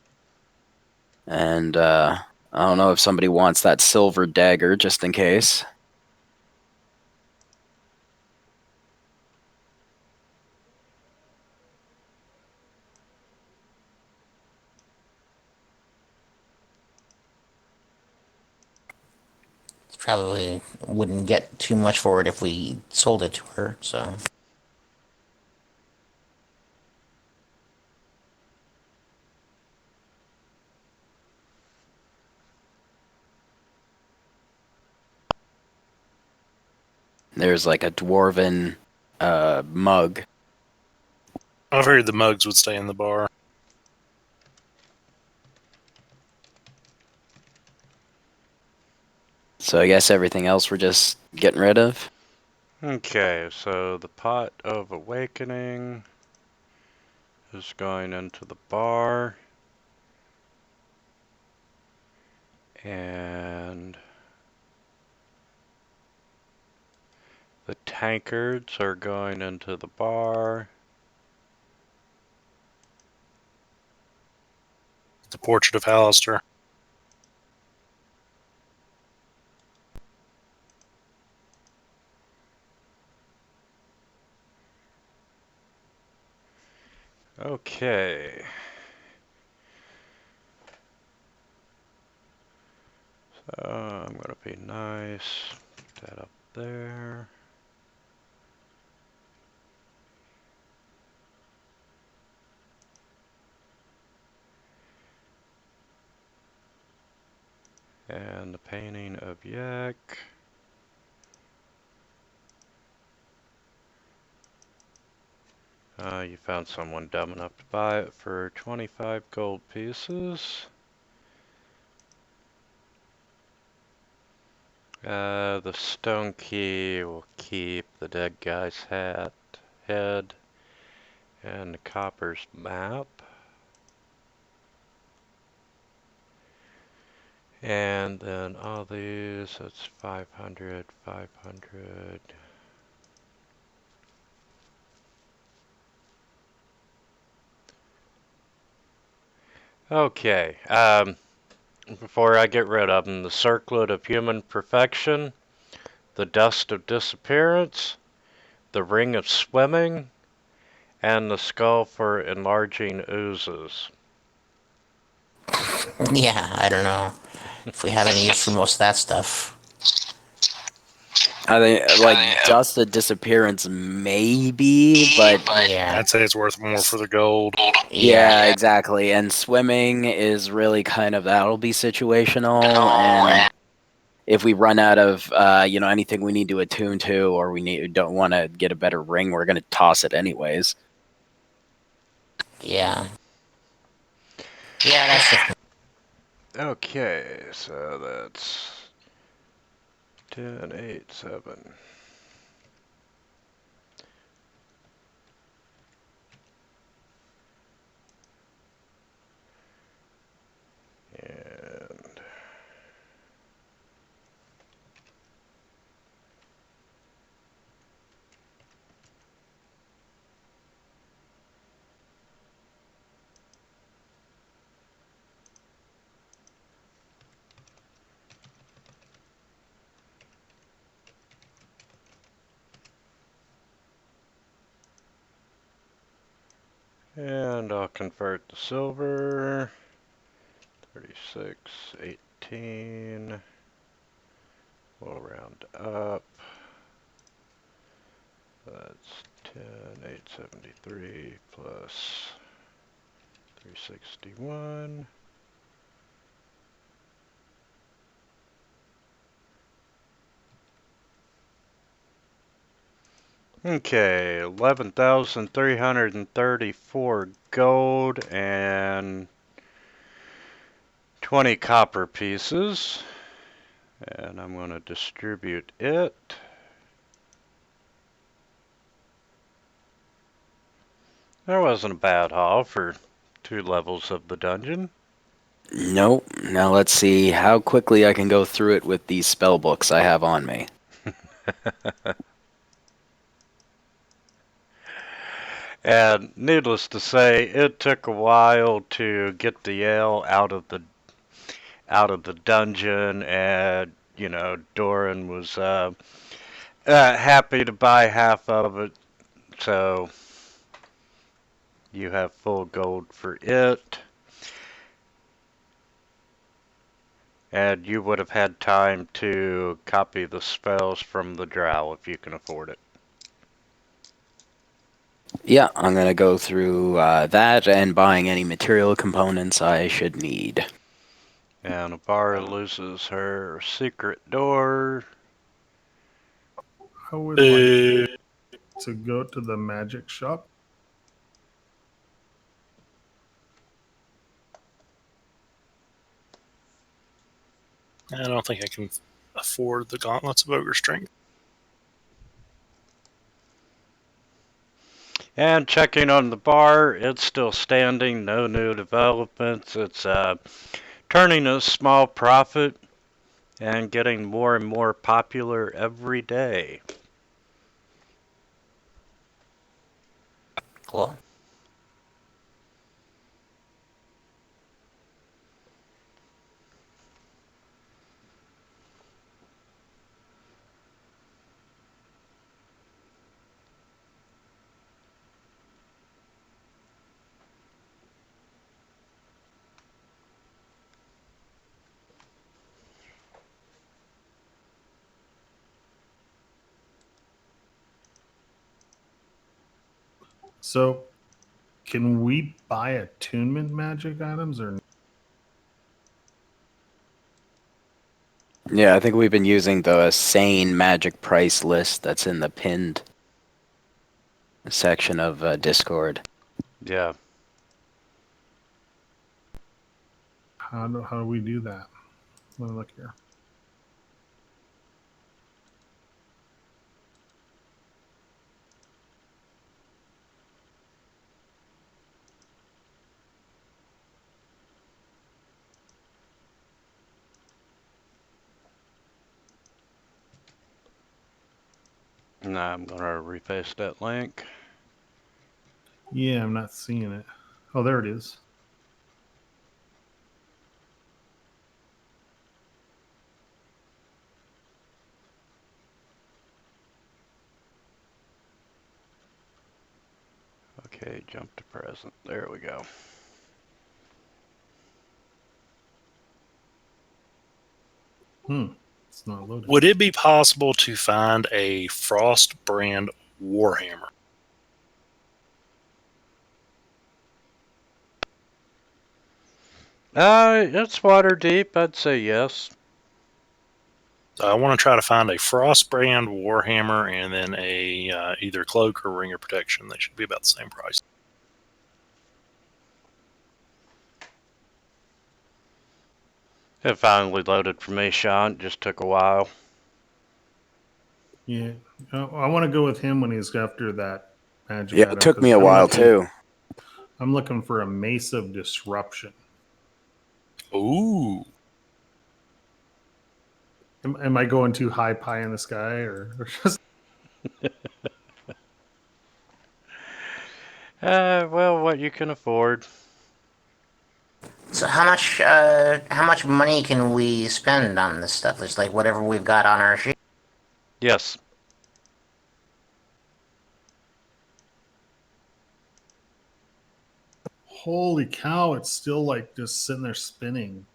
And I don't know if somebody wants that silver dagger just in case.
Probably wouldn't get too much for it if we sold it to her, so.
There's like a dwarven mug.
I figured the mugs would stay in the bar.
So I guess everything else we're just getting rid of.
Okay, so the pot of awakening is going into the bar. And the tankards are going into the bar.
The portrait of Hallister.
Okay. So I'm gonna be nice. Put that up there. And the painting of Yak. You found someone dumb enough to buy it for 25 gold pieces. The stone key will keep the dead guy's head, and the copper's map. And then all these, that's 500, 500. Okay, before I get rid of them, the circlet of human perfection, the dust of disappearance, the ring of swimming, and the skull for enlarging oozes.
Yeah, I don't know if we have any use for most of that stuff.
I think like dust of disappearance maybe, but
Yeah.
I'd say it's worth more for the gold.
yeah, exactly. And swimming is really kind of that'll be situational. And if we run out of anything we need to attune to, or don't want to get a better ring, we're gonna toss it anyways.
Yeah. Yeah, that's the
Okay, so that's 10, 8, 7. And I'll convert the silver. 36, 18. We'll round up. That's 10, 73 plus 361. Okay, 11,334 gold and 20 copper pieces. And I'm going to distribute it. That wasn't a bad haul for 2 levels of the dungeon.
Nope. Now let's see how quickly I can go through it with these spell books I have on me.
And needless to say, it took a while to get the ale out of the dungeon, and Doran was happy to buy half of it, so you have full gold for it. And you would have had time to copy the spells from the drow if you can afford it.
Yeah, I'm going to go through that and buying any material components I should need.
And Abara loses her secret door.
I would like to go to the magic shop.
I don't think I can afford the gauntlets of ogre strength.
And checking on the bar, it's still standing, no new developments. It's turning a small profit and getting more and more popular every day.
Cool.
So, can we buy attunement magic items or?
Yeah, I think we've been using the sane magic price list that's in the pinned section of Discord.
Yeah.
How do we do that? Let me look here.
Now I'm going to repaste that link.
Yeah, I'm not seeing it. Oh, there it is.
Okay, jump to present. There we go.
It's not loaded.
Would it be possible to find a Frost brand Warhammer?
It's Waterdeep. I'd say yes.
So I want to try to find a Frost brand Warhammer and then a either cloak or ring of protection. They should be about the same price.
It finally loaded for me, Sean. It just took a while.
Yeah, I want to go with him when he's after that magic
Yeah,
item.
it took
'cause
me a while too.
I'm looking for a Mace of Disruption.
Ooh.
Am I going too high pie in the sky or just?
Well, what you can afford.
So how much money can we spend on this stuff? It's like whatever we've got on our sheet.
Yes.
Holy cow! It's still like just sitting there spinning.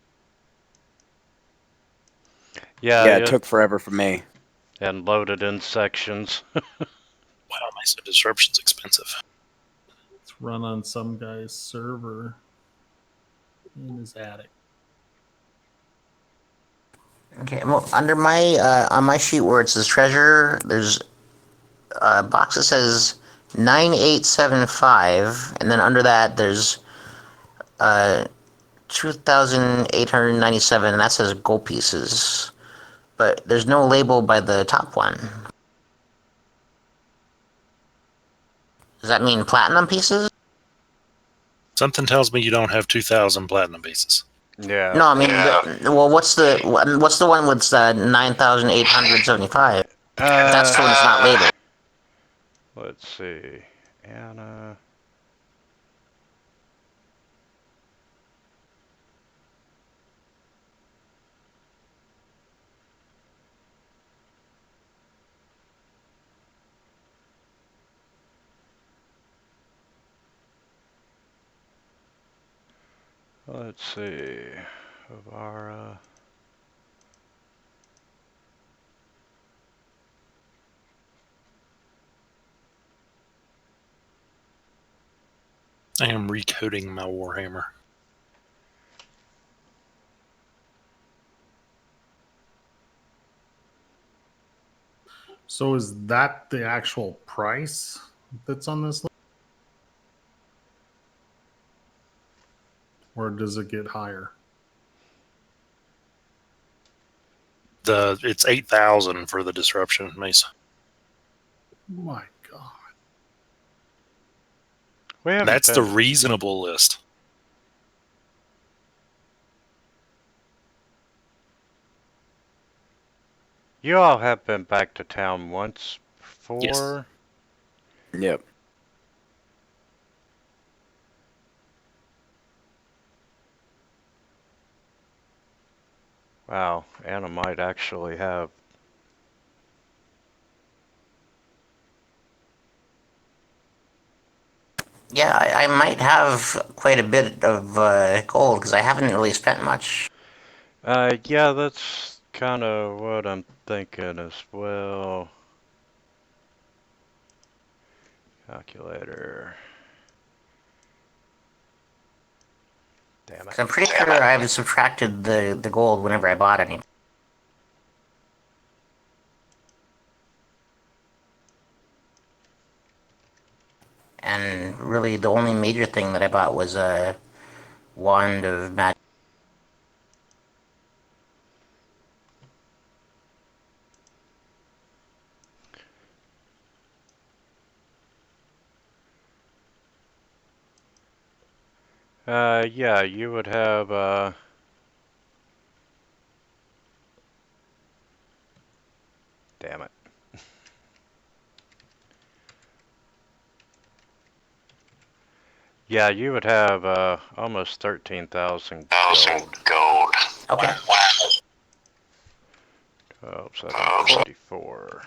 Yeah,
It took forever for me.
and loaded in sections.
Wow, Mesa Disruption's expensive.
run on some guy's server in his attic.
Okay, well, under my on my sheet where it says treasure, there's a box that says 9875, and then under that there's 2,897, and that says gold pieces. But there's no label by the top one. Does that mean platinum pieces?
Something tells me you don't have 2,000 platinum pieces.
Yeah.
No, I mean, well, what's the one with 9,875? That's the one that's not labeled.
Let's see. Anna. Let's see. Avara.
I am recoding my Warhammer.
So is that the actual price that's on this list? Or does it get higher?
It's 8,000 for the disruption, Mace.
My God.
We haven't
That's the
been-
reasonable list.
You all have been back to town once before.
Yes.
Yep.
Wow, Anna might actually have.
Yeah, I might have quite a bit of gold because I haven't really spent much.
Yeah, that's kind of what I'm thinking as well. Calculator. Damn it.
'Cause I'm pretty sure I've subtracted the gold whenever I bought any. And really, the only major thing that I bought was a wand of magic.
Yeah, you would have, damn it. Yeah, you would have, almost 13,000 gold.
Okay.
12,754.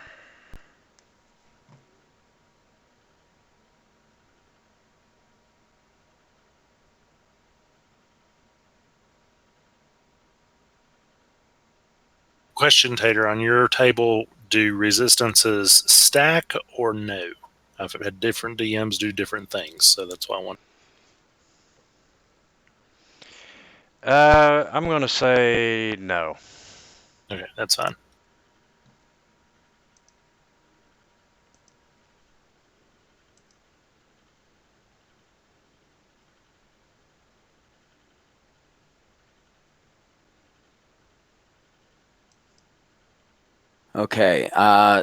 Question, Tater, on your table, do resistances stack or no? I've had different DMs do different things, so that's why I want.
I'm gonna say no.
Okay, that's fine.
Okay,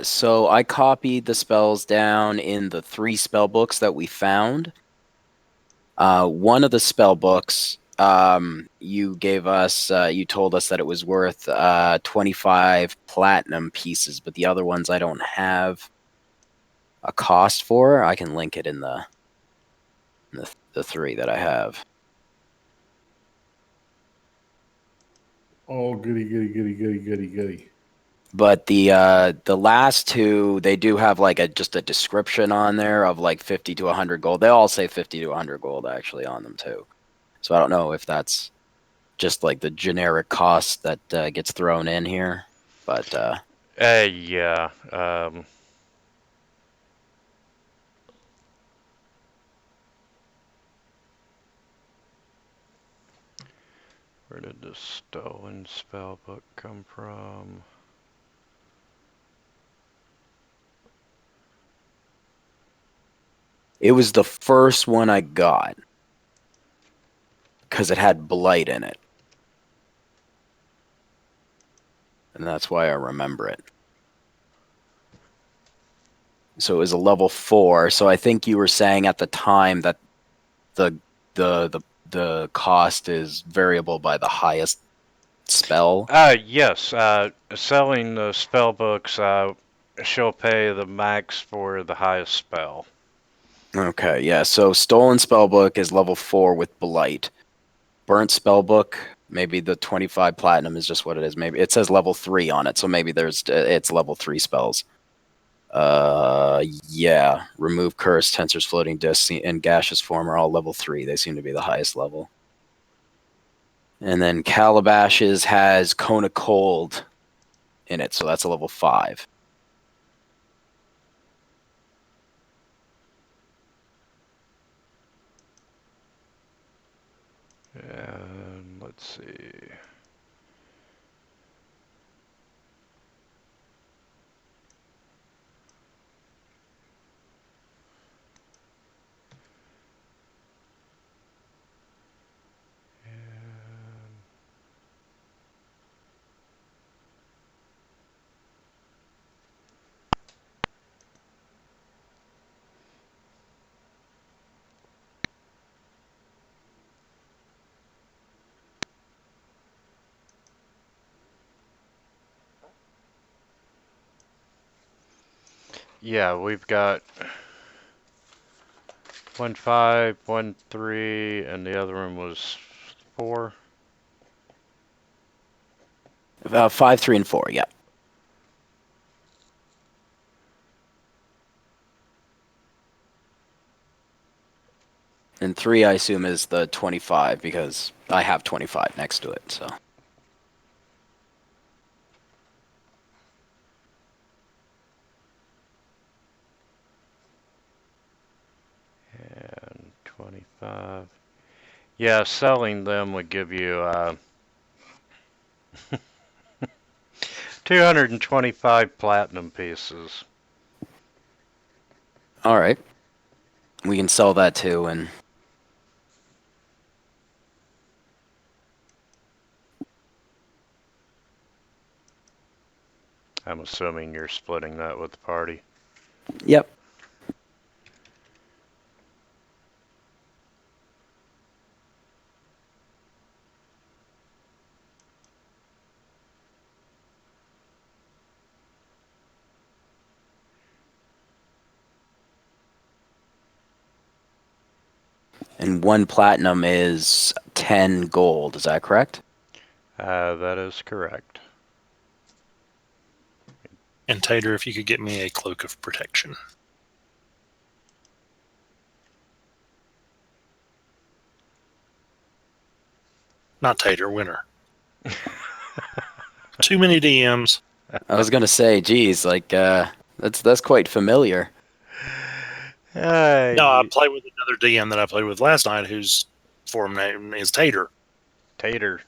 so I copied the spells down in the 3 spell books that we found. One of the spell books, you gave us, you told us that it was worth 25 platinum pieces, but the other ones I don't have a cost for. I can link it in the 3 that I have.
Oh, goody, goody, goody, goody, goody, goody.
But the last 2, they do have like just a description on there of like 50 to 100 gold. They all say 50 to 100 gold actually on them too. So I don't know if that's just like the generic cost that gets thrown in here. But
Yeah, Where did this stolen spell book come from?
It was the first one I got because it had blight in it, and that's why I remember it. So it was a level 4. So I think you were saying at the time that the the cost is variable by the highest spell.
Yes. Selling the spell books, she'll pay the max for the highest spell.
Okay, yeah. So stolen spellbook is level 4 with blight. Burnt spellbook, maybe the 25 platinum is just what it is. Maybe it says level 3 on it, so maybe it's level 3 spells. Yeah. Remove curse, tensor's floating disc, and gaseous form are all level 3. They seem to be the highest level. And then Calabashes has Cone of Cold in it, so that's a level 5.
And let's see. Yeah, we've got 1-5, 1-3, and the other one was 4.
5, 3, and 4, yeah. And 3, I assume, is the 25 because I have 25 next to it. So
And 25. Yeah, selling them would give you 225 platinum pieces.
all right, we can sell that too. And
I'm assuming you're splitting that with the party.
yep. And 1 platinum is 10 gold. Is that correct?
That is correct.
And Tater, if you could get me a cloak of protection. Not Tater, Winter. Too many DMs.
I was gonna say, geez, like that's quite familiar.
No, I play with another DM that I played with last night whose form name is Tater.
Tater.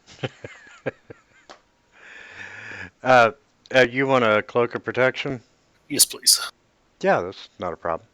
You want a cloak of protection?
Yes, please.
Yeah, that's not a problem.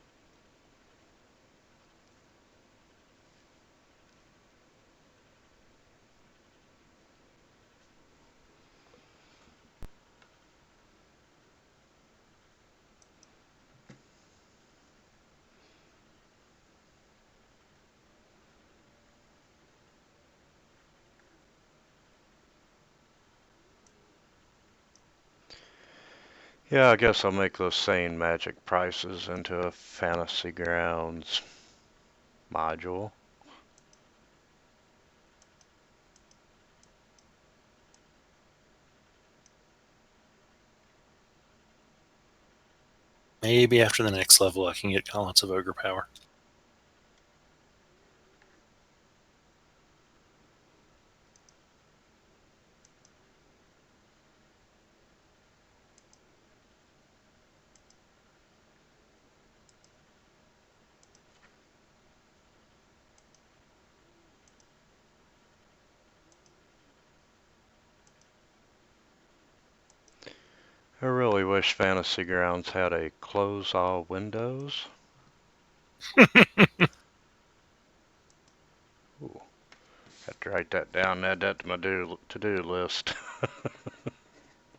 Yeah, I guess I'll make those same magic prices into a Fantasy Grounds module.
Maybe after the next level I can get lots of ogre power.
I really wish Fantasy Grounds had a close all windows. Ooh, have to write that down, add that to my to-do list.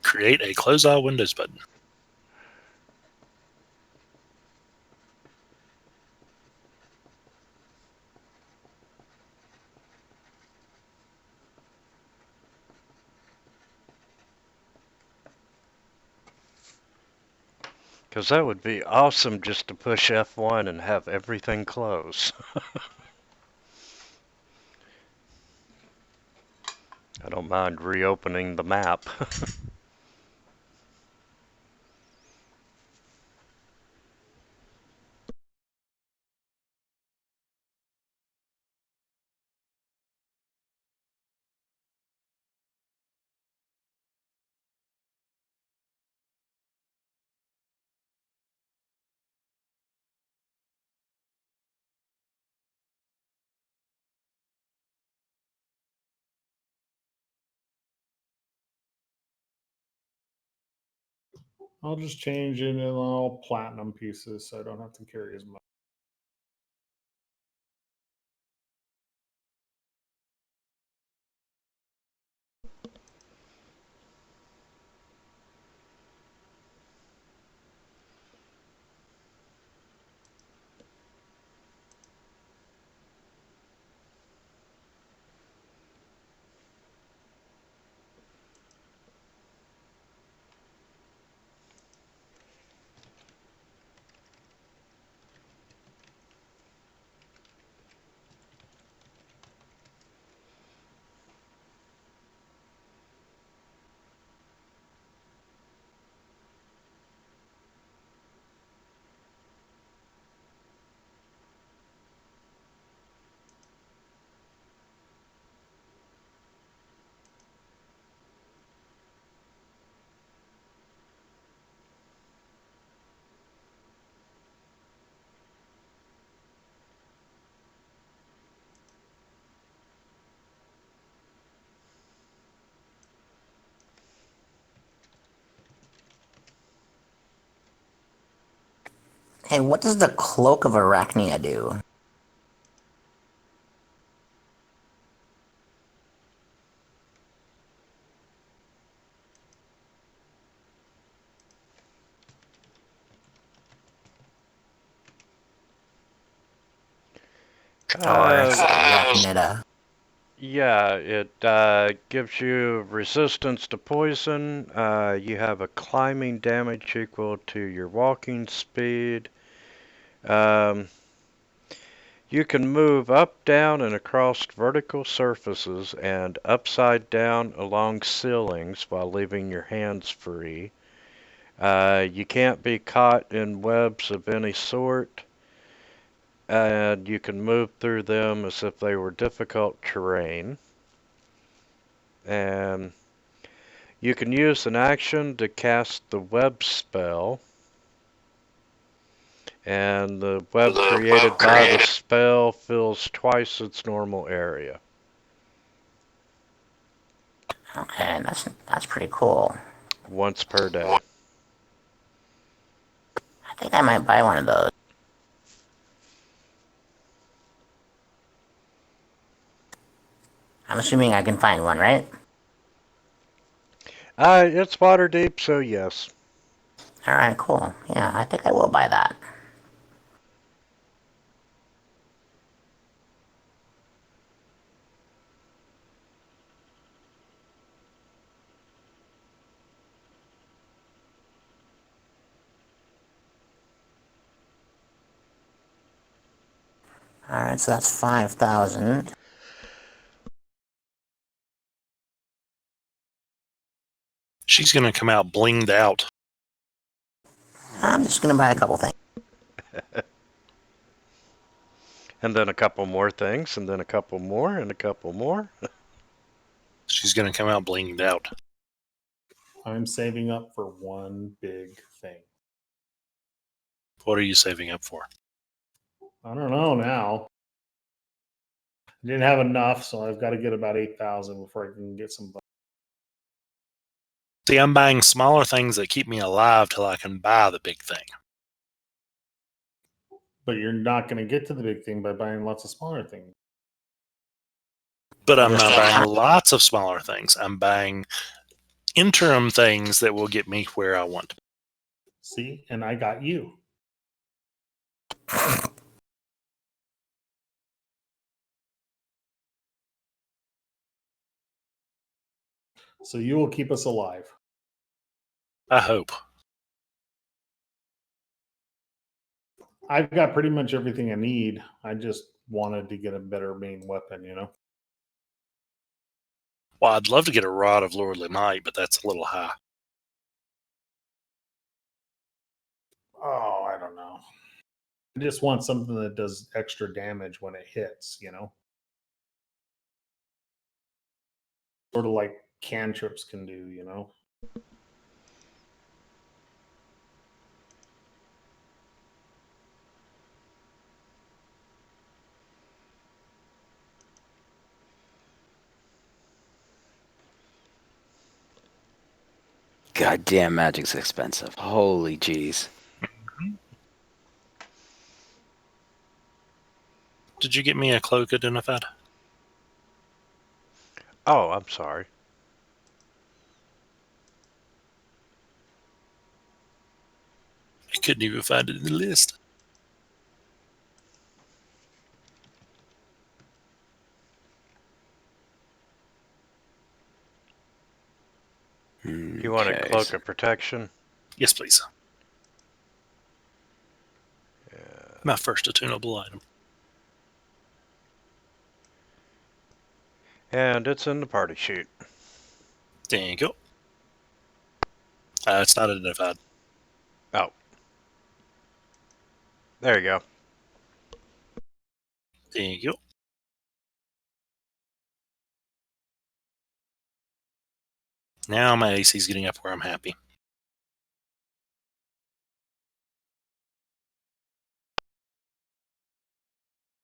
Create a close all windows button.
Because that would be awesome just to push F1 and have everything close. I don't mind reopening the map.
I'll just change it in all platinum pieces so I don't have to carry as much.
Hey, what does the Cloak of Arachnia do? Or Arachnida?
Yeah, it gives you resistance to poison. You have a climbing damage equal to your walking speed. You can move up, down, and across vertical surfaces and upside down along ceilings while leaving your hands free. You can't be caught in webs of any sort, and you can move through them as if they were difficult terrain. And you can use an action to cast the web spell, and the web created by the spell fills twice its normal area.
Okay, that's pretty cool.
Once per day.
I think I might buy one of those. I'm assuming I can find one, right?
It's Waterdeep, so yes.
Alright, cool. Yeah, I think I will buy that. Alright, so that's 5,000.
She's going to come out blinged out.
I'm just gonna buy a couple things.
And then a couple more things, and then a couple more, and a couple more.
She's going to come out blinged out.
I'm saving up for one big thing.
What are you saving up for?
I don't know now. I didn't have enough, so I've got to get about 8,000 before I can get some.
See, I'm buying smaller things that keep me alive till I can buy the big thing.
But you're not going to get to the big thing by buying lots of smaller things.
But I'm not buying lots of smaller things. I'm buying interim things that will get me where I want to be.
See, and I got you. So you will keep us alive.
I hope.
I've got pretty much everything I need. I just wanted to get a better main weapon, you know?
Well, I'd love to get a Rod of Lordly Might, but that's a little high.
Oh, I don't know. I just want something that does extra damage when it hits, you know? Sort of like cantrips can do, you know?
God damn, magic's expensive. Holy jeez.
Did you get me a cloak identified?
Oh, I'm sorry.
I couldn't even find it in the list.
You want a
Okay,
cloak
so-
of protection?
Yes, please.
Yeah.
My first attunable item.
And it's in the party sheet.
There you go. It's not identified.
Oh. There you go.
There you go. Now my AC's getting up where I'm happy.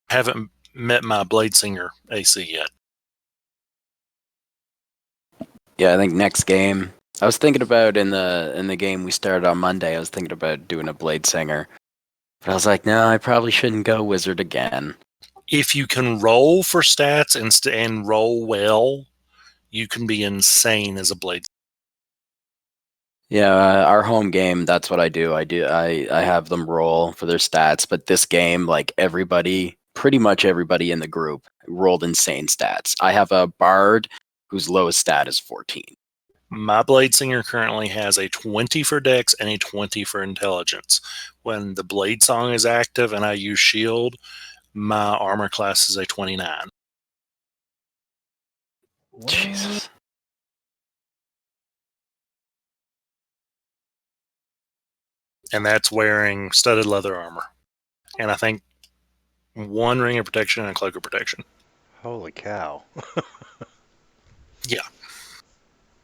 Haven't met my Bladesinger AC yet.
Yeah, I think next game. I was thinking about in the game we started on Monday. I was thinking about doing a Blade Singer, but I was like, no, I probably shouldn't go Wizard again.
If you can roll for stats and roll well, you can be insane as a Blade.
Yeah, our home game. That's what I do. I have them roll for their stats, but this game, like everybody, pretty much everybody in the group rolled insane stats. I have a Bard whose lowest stat is 14.
My Bladesinger currently has a 20 for Dex and a 20 for Intelligence. When the Blade Song is active and I use Shield, my armor class is a 29.
Jesus.
And that's wearing studded leather armor. And I think one ring of protection and a cloak of protection.
Holy cow.
Yeah.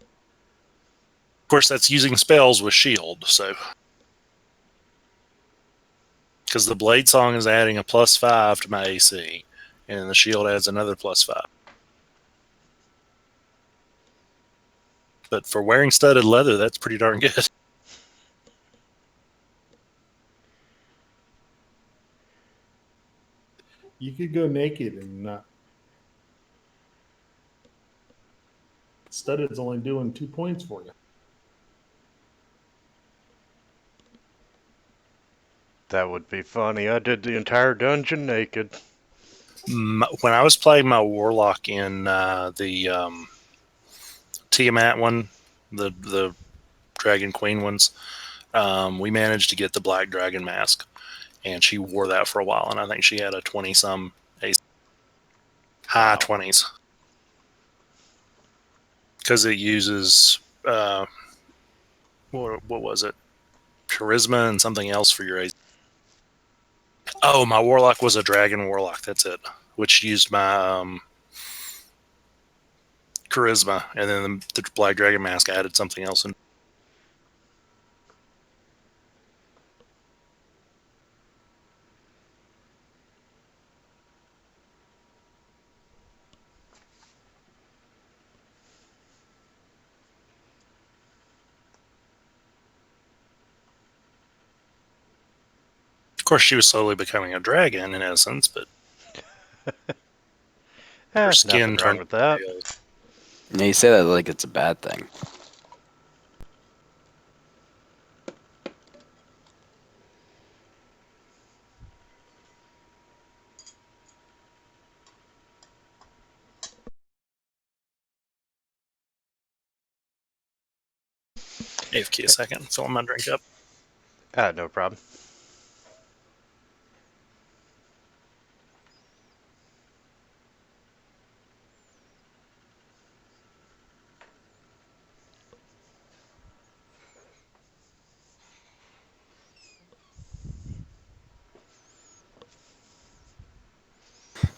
Of course, that's using spells with shield, so. Because the Blade Song is adding a +5 to my AC, and the shield adds another +5. But for wearing studded leather, that's pretty darn good.
You could go naked and not. Studded's only doing 2 points for you.
That would be funny. I did the entire dungeon naked.
When I was playing my Warlock in the Tiamat one, the Dragon Queen ones, we managed to get the Black Dragon mask, and she wore that for a while, and I think she had a 20-some AC. High 20s. Because it uses, what was it? Charisma and something else for your AC. Oh, my Warlock was a Dragon Warlock, that's it. Which used my Charisma, and then the Black Dragon mask added something else in. course, she was slowly becoming a dragon in essence, but her skin
Nothing wrong
turned
with that.
pale.
Yeah, you say that like it's a bad thing.
AFK a second, fill my drink up.
No problem.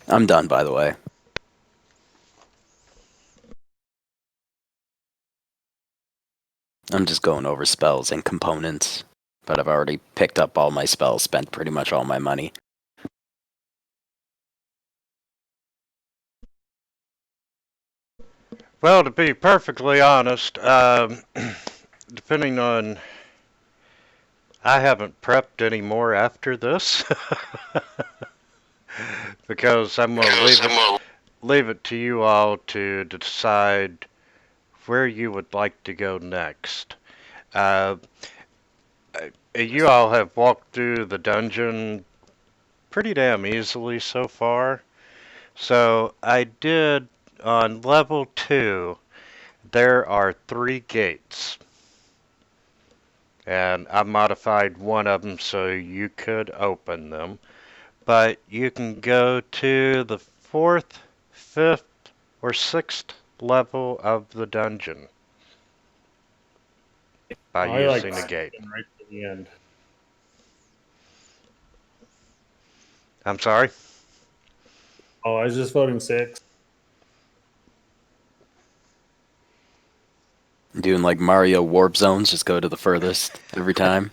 I'm done, by the way. I'm just going over spells and components, but I've already picked up all my spells, spent pretty much all my money.
Well, to be perfectly honest, depending on, I haven't prepped any more after this because I'm gonna leave it to you all to decide where you would like to go next. Uh, you all have walked through the dungeon pretty damn easily so far. So I did on level 2, there are 3 gates. And I modified one of them so you could open them. But you can go to the 4th, 5th, or 6th level of the dungeon by
I like
using a gate.
right to the end.
I'm sorry?
Oh, I was just voting 6.
Doing like Mario Warp Zones, just go to the furthest every time.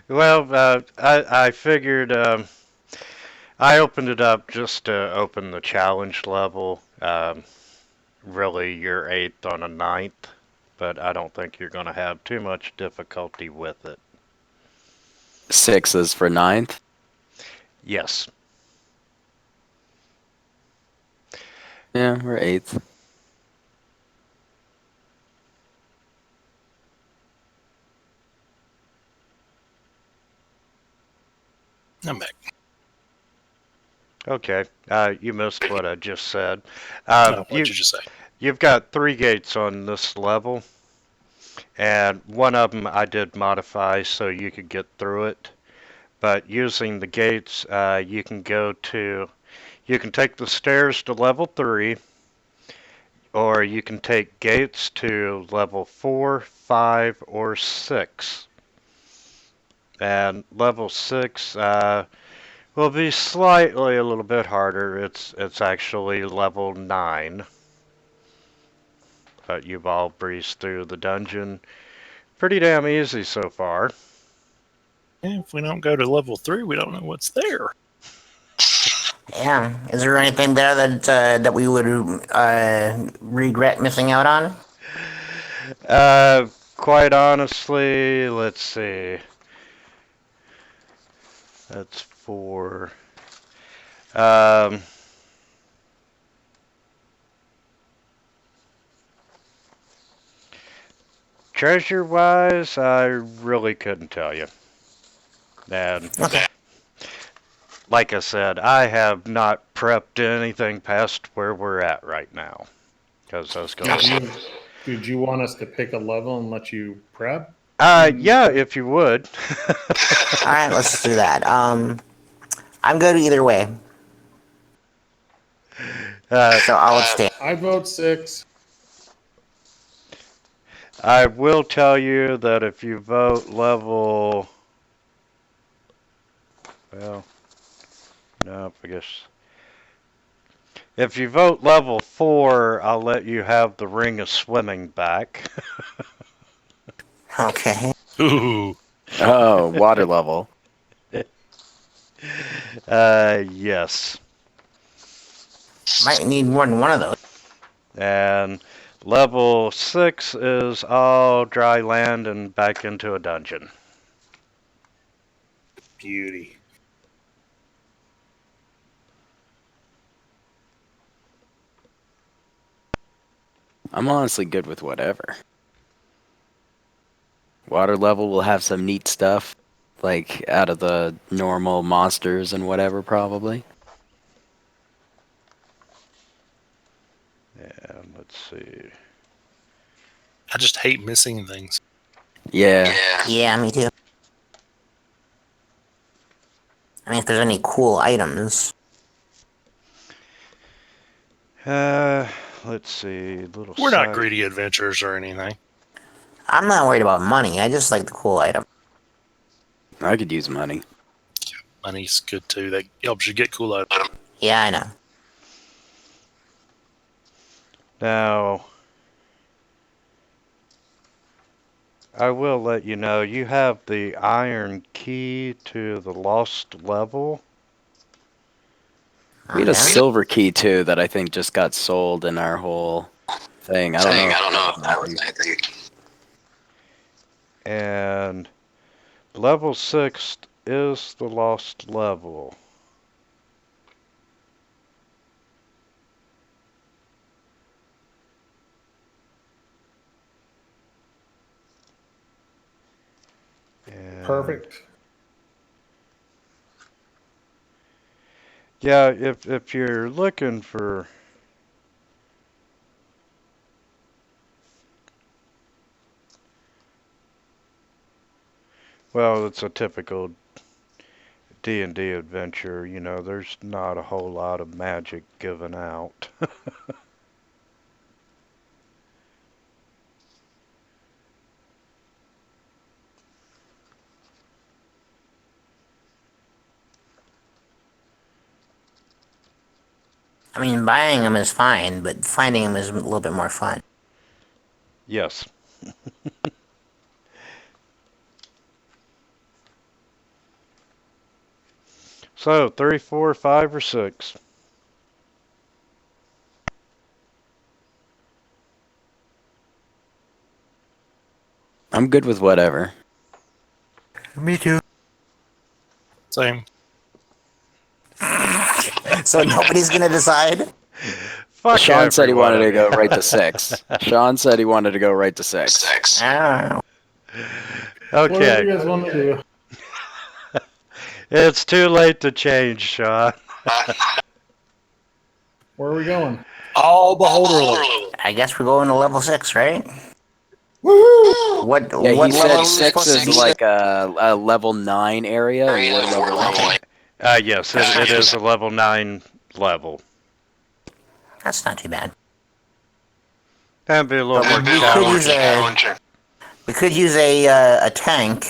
Well, I figured I opened it up just to open the challenge level. Really, you're 8th on a 9th, but I don't think you're going to have too much difficulty with it.
6 is for 9th.
Yes.
Yeah, we're 8th.
I'm back.
Okay. You missed what I just said.
What'd you just say?
You've got 3 gates on this level, and one of them I did modify so you could get through it. But using the gates, you can take the stairs to level 3, or you can take gates to level 4, 5, or 6. And level 6 will be slightly a little bit harder. It's actually level 9. But you've all breezed through the dungeon pretty damn easy so far.
If we don't go to level 3, we don't know what's there.
Yeah. Is there anything there that we would regret missing out on?
Quite honestly, let's see. That's 4. Treasure-wise, I really couldn't tell you. And
Okay.
like I said, I have not prepped anything past where we're at right now. Because I was going to...
Did you want us to pick a level and let you prep?
Yeah, if you would.
All right, let's do that. I'm good either way, so I'll abstain.
I vote 6.
I will tell you that if you vote level... Well, no, I guess... If you vote level 4, I'll let you have the Ring of Swimming back.
Okay.
Ooh.
Oh, water level.
Yes.
Might need more than one of those.
And level 6 is all dry land and back into a dungeon.
Beauty.
I'm honestly good with whatever. Water level will have some neat stuff, like out of the normal monsters and whatever, probably.
And let's see.
I just hate missing things.
Yeah.
Yeah, me too. I mean, if there's any cool items.
Let's see. Little.
We're not
side-
greedy adventurers or anything.
I'm not worried about money. I just like the cool item.
I could use money.
Money's good too. That helps you get cool items.
Yeah, I know.
Now, I will let you know, you have the iron key to the lost level.
We had a
Yeah?
silver key too that I think just got sold in our whole thing. I don't know if that was anything.
And level 6 is the lost level. And
Perfect.
yeah, if you're looking for well, it's a typical D&D adventure, you know, there's not a whole lot of magic given out.
I mean, buying them is fine, but finding them is a little bit more fun.
Yes. So, 3, 4, 5, or 6?
I'm good with whatever.
Me too.
Same.
So nobody's gonna decide?
Fuck
Sean said he wanted to
everyone.
go right to 6. Sean said he wanted to go right to 6.
I don't know.
Whatever
Okay,
you guys want to do.
it's too late to change, Sean.
Where are we going?
All beholder level.
I guess we're going to level 6, right?
Woohoo!
What
Yeah,
what
he
level
said
are we
6
supposed to
is
be?
like a level 9 area, and we're level 8.
Yes, it is a level 9 level.
That's not too bad.
That'd be a little more
But we could use
challenging.
we could use a tank.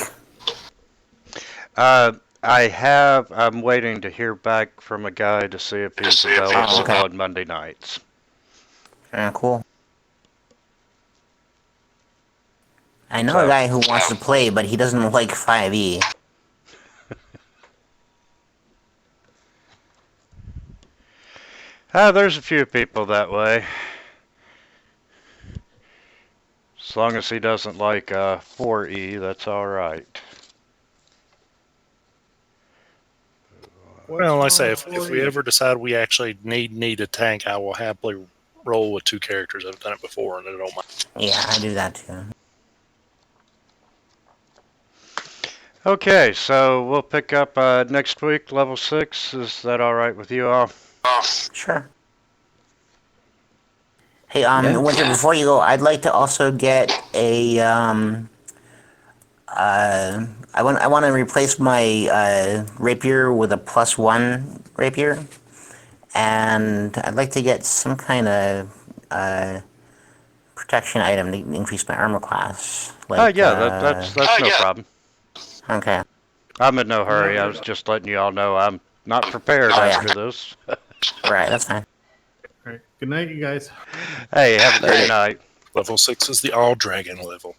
I'm waiting to hear back from a guy to see if he's available
Oh, okay.
on Monday nights.
Cool. I know
So-
a guy who wants to play, but he doesn't like 5e.
There's a few people that way. As long as he doesn't like 4E, that's alright.
Well, like I say, if we ever decide we actually need a tank, I will happily roll with 2 characters. I've done it before, and I don't mind.
Yeah, I do that too.
Okay, so we'll pick up next week, level 6. Is that alright with you all?
Sure. Hey,
Yeah.
Winter, before you go, I'd like to also get a I want to replace my rapier with a +1 rapier, and I'd like to get some kind of protection item to increase my armor class. Like,
Yeah, that's no problem.
okay.
I'm in no hurry. I was just letting you all know I'm not prepared
Oh, yeah.
after this.
Right, that's fine.
All right. Good night, you guys.
Hey, have a great
Hey.
night.
Level 6 is the all dragon level.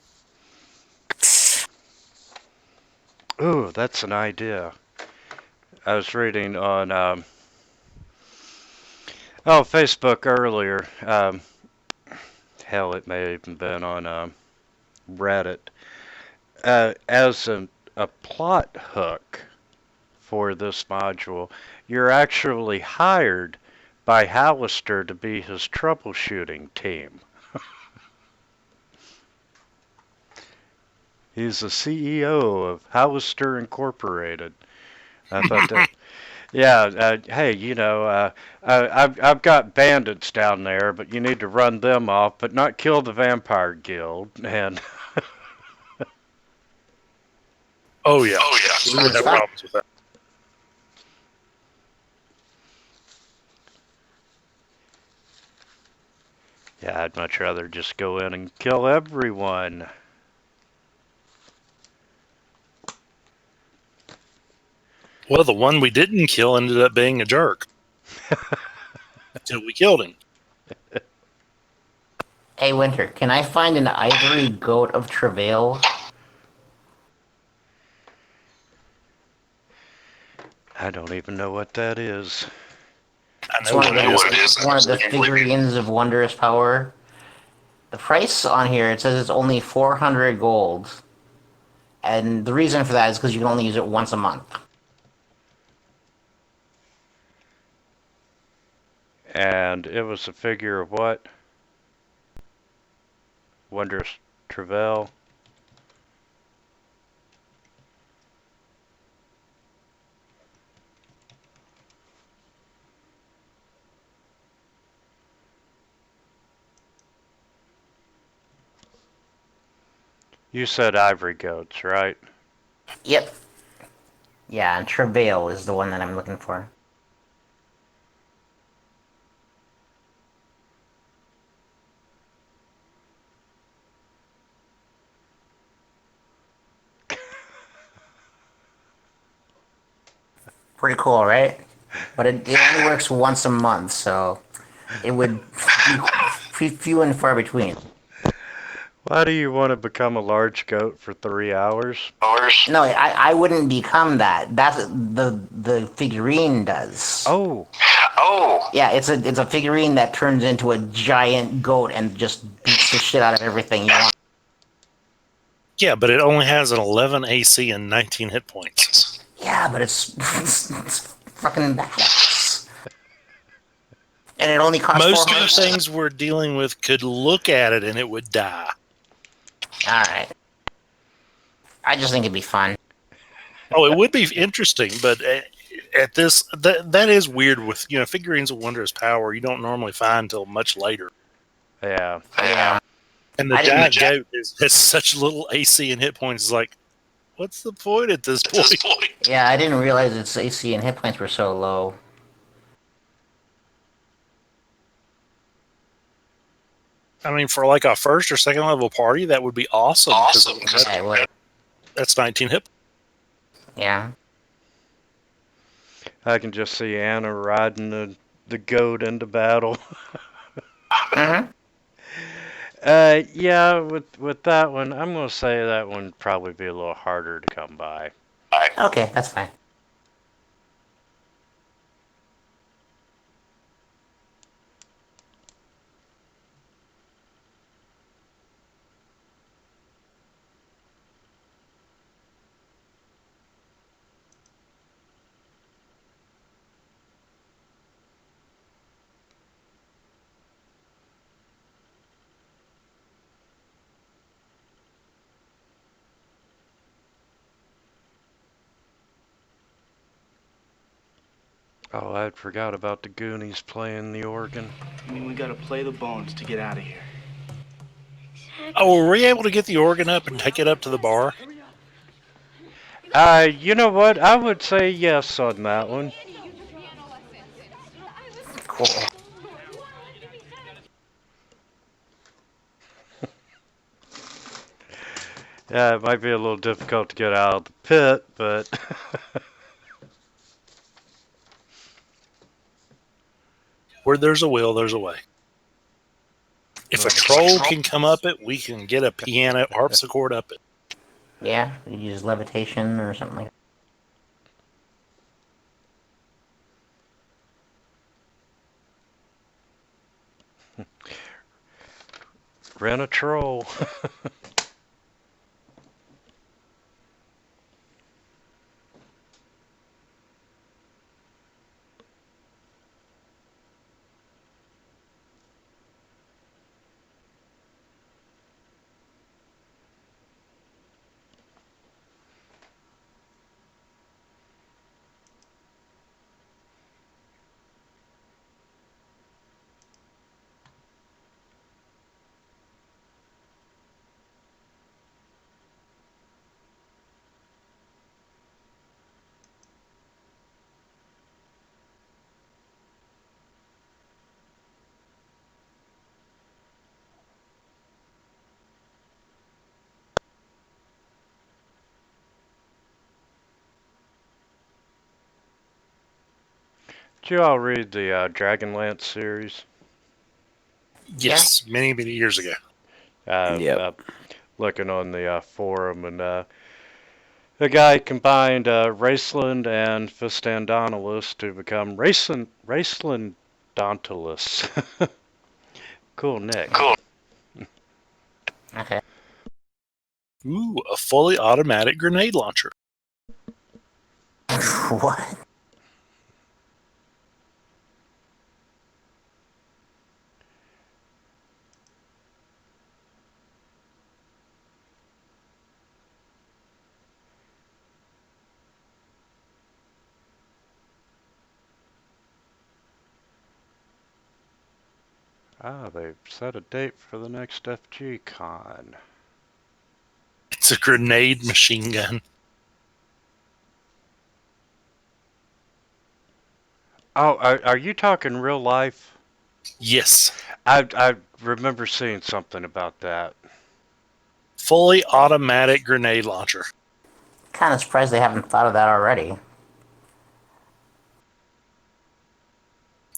Ooh, that's an idea. I was reading on Facebook earlier. Hell, it may have even been on Reddit. As a plot hook, for this module, you're actually hired by Hallister to be his troubleshooting team. He's the CEO of Hallister Incorporated. I thought that, yeah, hey, I've got bandits down there, but you need to run them off, but not kill the vampire guild. And
Oh yeah, we would
Sounds
have
fun.
problems with that.
yeah, I'd much rather just go in and kill everyone.
Well, the one we didn't kill ended up being a jerk until we killed him.
Hey, Winter, can I find an ivory goat of travail?
I don't even know what that is.
I
It's
know
one
what
of
it is.
the, one of the figurines of wondrous power. The price on here, it says it's only 400 gold. And the reason for that is because you can only use it once a month.
And it was a figure of what? Wondrous Travail. You said ivory goats, right?
Yep. Yeah, and travail is the one that I'm looking for. Pretty cool, right? But it only works once a month, so it would be few and far between.
Why do you want to become a large goat for 3 hours?
No, I wouldn't become that. That's the figurine does.
Oh,
Yeah, it's a figurine that turns into a giant goat and just beats the shit out of everything you want.
Yeah, but it only has an 11 AC and 19 hit points.
Yeah, but it's fucking badass. And it only costs
Most of
400.
the things we're dealing with could look at it and it would die.
Alright. I just think it'd be fun.
Oh, it would be interesting, but at this, that is weird with, figurines of wondrous power you don't normally find until much later.
yeah.
Yeah.
And the
I didn't-
giant goat has such little AC and hit points. It's like, what's the point at this point?
Yeah, I didn't realize its AC and hit points were so low.
I mean, for like a first or second level party, that would be awesome.
Yeah, it would.
That's 19 hit.
Yeah.
I can just see Anna riding the goat into battle.
Mm-hmm.
Yeah, with that one, I'm gonna say that one would probably be a little harder to come by.
Okay, that's fine.
Oh, I forgot about the Goonies playing the organ.
I mean, we gotta play the bones to get out of here.
Oh, were we able to get the organ up and take it up to the bar?
You know what? I would say yes on that one.
Cool.
Yeah, it might be a little difficult to get out of the pit, but
Where there's a will, there's a way. If a troll can come up it, we can get a piano harpsichord up it.
Yeah, you use levitation or something like that.
rent a troll. you all read the Dragonlance series?
Yes, many, many years ago.
Yep.
Looking on the forum, and the guy combined Raceland and Fistandonolus to become Raceland Dontalus. Cool Nick.
Cool.
Okay.
Ooh, a fully automatic grenade launcher.
What?
Ah, they've set a date for the next FG Con.
It's a grenade machine gun.
Oh, are you talking real life?
Yes.
I remember seeing something about that.
Fully automatic grenade launcher.
Kind of surprised they haven't thought of that already.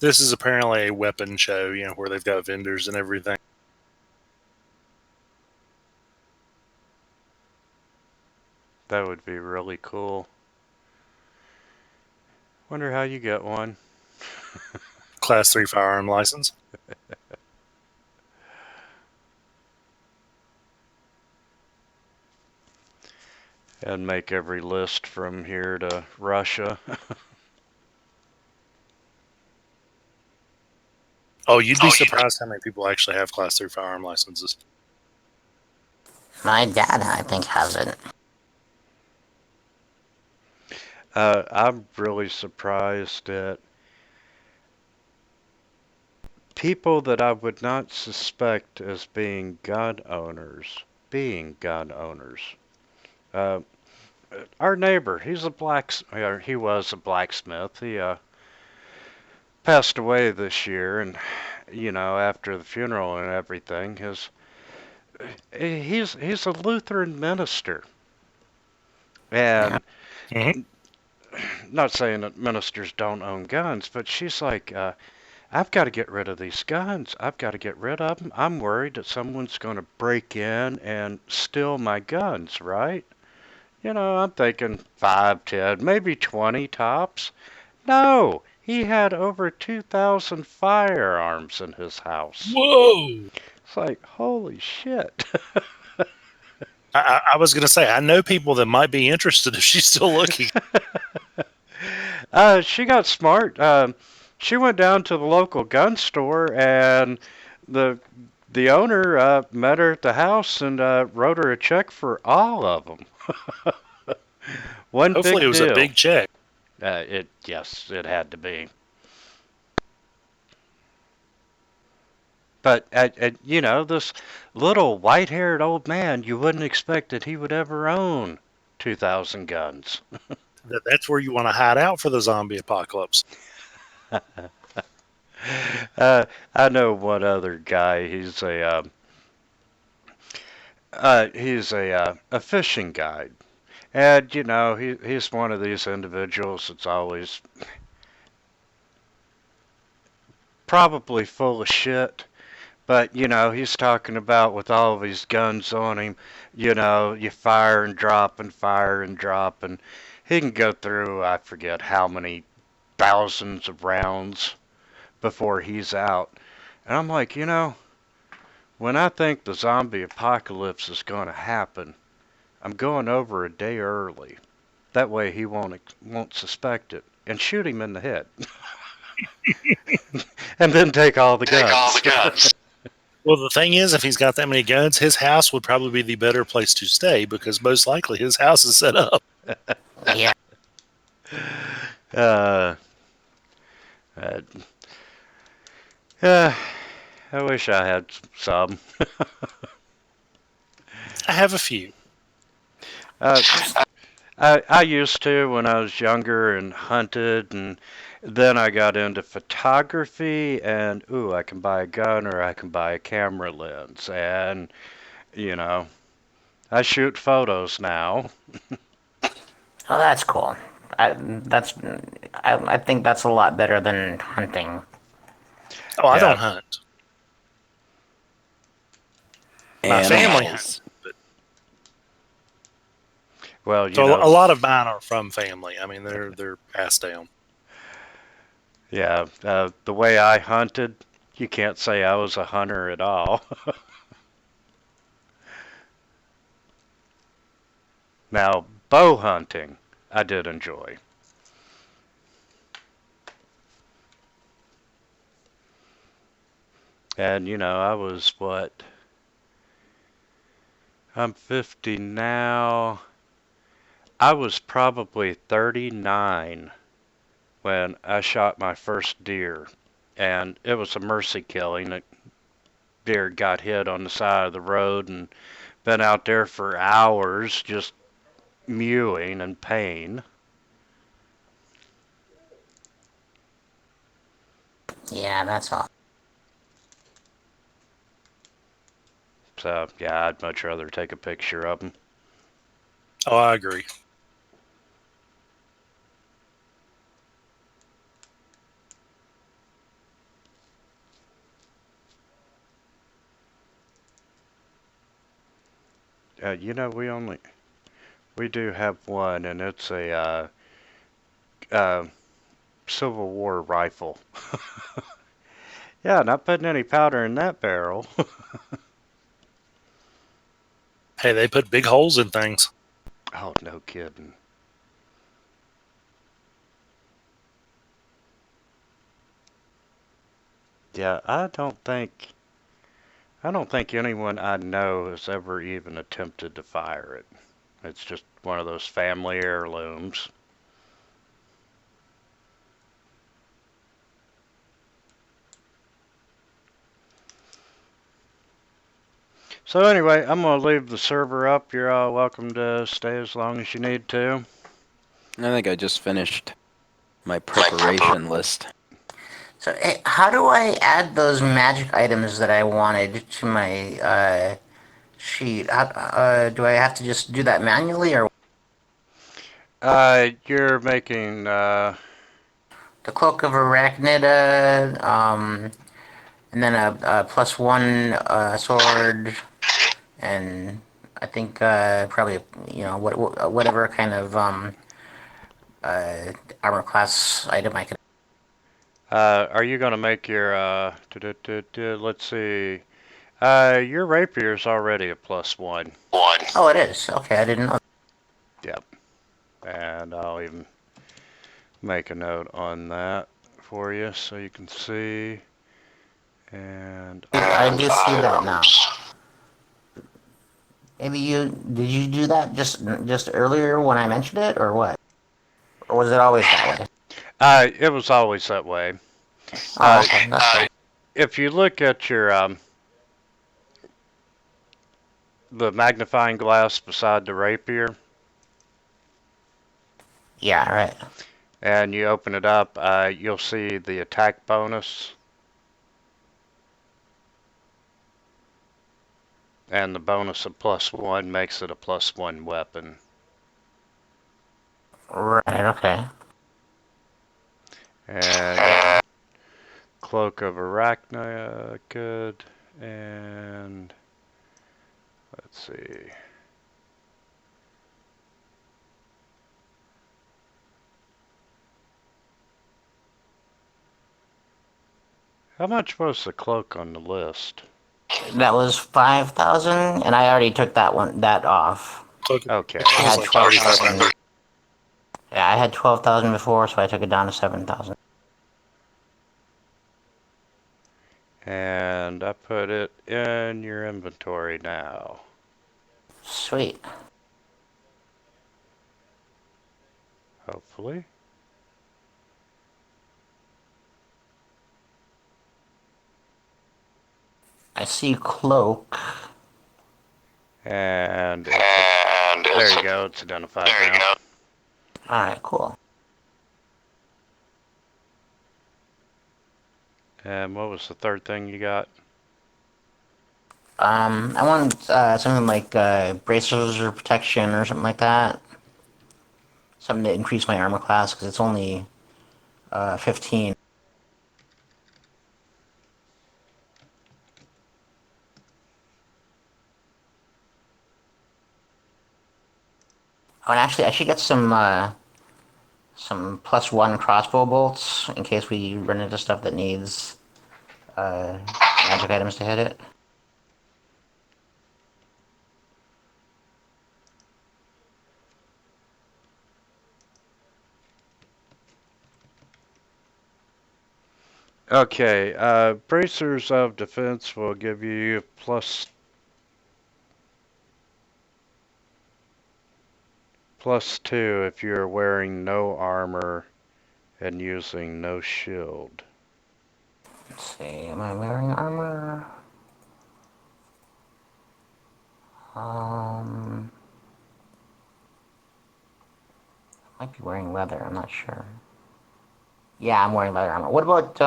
This is apparently a weapon show, where they've got vendors and everything.
That would be really cool. Wonder how you get one.
Class 3 firearm license.
And make every list from here to Russia.
Oh, you'd be surprised how many people actually have Class 3 firearm licenses.
My dad, I think, has it.
I'm really surprised at people that I would not suspect as being gun owners. Uh, our neighbor, he was a blacksmith. He passed away this year, and after the funeral and everything, he's a Lutheran minister, and
Mhm.
not saying that ministers don't own guns, but she's like, I've got to get rid of these guns. I've got to get rid of them. I'm worried that someone's going to break in and steal my guns, right? I'm thinking 5, 10, maybe 20 tops. No, he had over 2,000 firearms in his house.
Whoa!
It's like, holy shit.
I was going to say, I know people that might be interested if she's still looking.
She got smart. She went down to the local gun store, and the owner met her at the house and wrote her a check for all of them. One
Hopefully
big
it was
deal.
a big check.
Yes, it had to be. But this little white-haired old man, you wouldn't expect that he would ever own 2,000 guns.
That's where you want to hide out for the zombie apocalypse.
I know one other guy. He's a fishing guide, and he's one of these individuals that's always probably full of shit. But he's talking about with all of his guns on him, you fire and drop and fire and drop, and he can go through I forget how many thousands of rounds before he's out. And I'm like, when I think the zombie apocalypse is going to happen, I'm going over a day early. That way he won't suspect it and shoot him in the head. And then take all the guns.
Well, the thing is, if he's got that many guns, his house would probably be the better place to stay because most likely his house is set up.
Yeah.
I wish I had some.
I have a few.
I used to when I was younger and hunted, and then I got into photography, and I can buy a gun or I can buy a camera lens, and I shoot photos now.
Oh, that's cool. I think that's a lot better than hunting.
Oh, I
Yeah.
don't hunt. My family hunts. But,
Well, you
so
know,
a lot of mine are from family. I mean, they're passed down.
yeah, the way I hunted, you can't say I was a hunter at all. Now, bow hunting, I did enjoy. And, you know, I was what? I'm 50 now. I was probably 39 when I shot my first deer. And it was a mercy killing. A deer got hit on the side of the road and been out there for hours just mewing in pain.
Yeah, that's all.
So, yeah, I'd much rather take a picture of them.
Oh, I agree.
You know, we do have one, and it's a uh, Civil War rifle. Yeah, not putting any powder in that barrel.
Hey, they put big holes in things.
Oh, no kidding. Yeah, I don't think anyone I know has ever even attempted to fire it. It's just one of those family heirlooms. So anyway, I'm gonna leave the server up. You're all welcome to stay as long as you need to.
I think I just finished my preparation list.
So, hey, how do I add those magic items that I wanted to my sheet? Do I have to just do that manually, or
You're making
the cloak of arachnida, and then a +1 sword, and I think probably whatever kind of uh, armor class item I could.
are you gonna make your let's see. Your rapier's already a +1.
Oh, it is. Okay, I didn't know.
Yep. And I'll even make a note on that for you so you can see. And
I do see that now. Maybe did you do that just earlier when I mentioned it, or what? Or was it always that way?
it was always that way.
Oh, okay, that's cool.
If you look at your the magnifying glass beside the rapier,
Yeah, right.
and you open it up, you'll see the attack bonus. And the bonus of +1 makes it a +1 weapon.
Right, okay.
And Cloak of Arachnia, good. And let's see. How much was the cloak on the list?
That was 5,000, and I already took that off.
Okay.
I had
like
12,000. Yeah, I had 12,000 before, so I took it down to 7,000.
And I put it in your inventory now.
Sweet.
Hopefully.
I see cloak.
And there you go, it's identified now.
All right, cool.
And what was the third thing you got?
I want something like bracers or protection or something like that. something to increase my armor class because it's only 15. Oh, and actually, I should get some +1 crossbow bolts in case we run into stuff that needs uh, magic items to hit it.
Okay, bracers of defense will give you +2 if you're wearing no armor and using no shield.
Let's see, am I wearing armor? Might be wearing leather, I'm not sure. Yeah, I'm wearing leather armor. What about,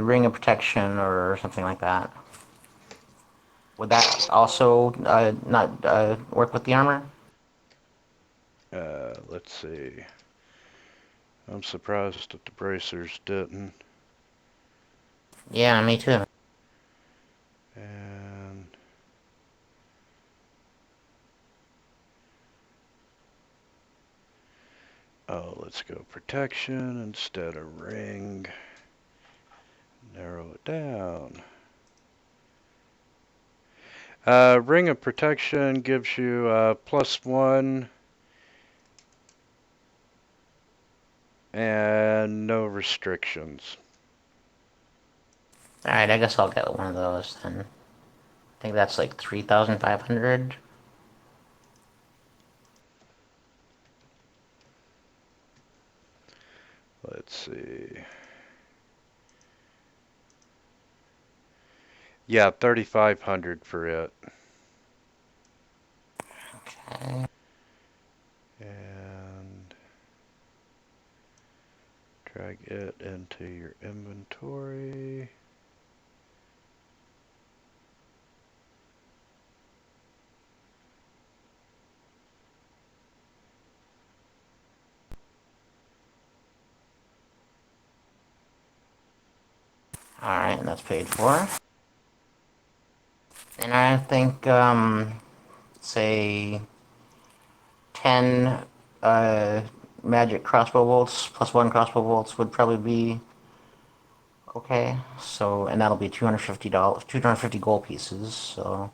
ring of protection or something like that? Would that also, not, work with the armor?
Let's see. I'm surprised that the bracers didn't.
Yeah, me too.
And oh, let's go protection instead of ring. Narrow it down. Ring of protection gives you +1 and no restrictions.
Alright, I guess I'll get one of those then. I think that's like 3,500.
Let's see. Yeah, 3,500 for it.
Okay.
And drag it into your inventory.
Alright, that's paid for. And I think, say 10 magic crossbow bolts +1 crossbow bolts would probably be okay. So, and that'll be $250, 250 gold pieces. So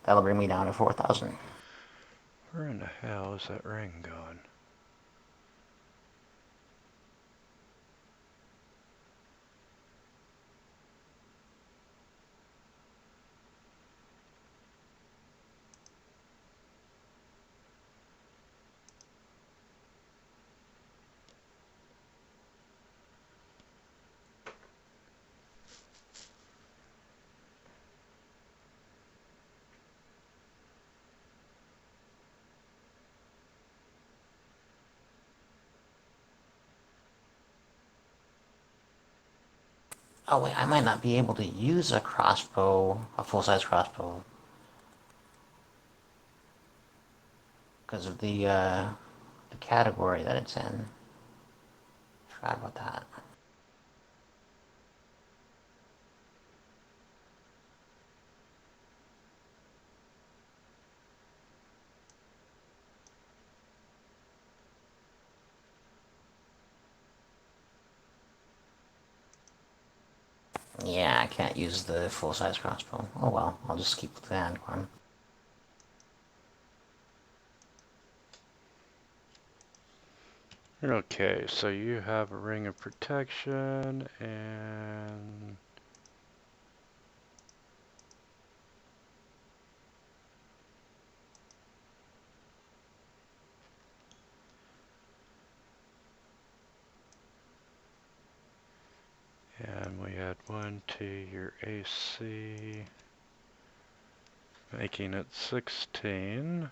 that'll bring me down to 4,000.
Where in the hell is that ring gone?
Oh wait, I might not be able to use a crossbow, a full-size crossbow, because of the category that it's in. Forgot about that. Yeah, I can't use the full-size crossbow. Oh well, I'll just keep the hand one.
Okay, so you have a ring of protection and we add 1 to your AC, making it 16.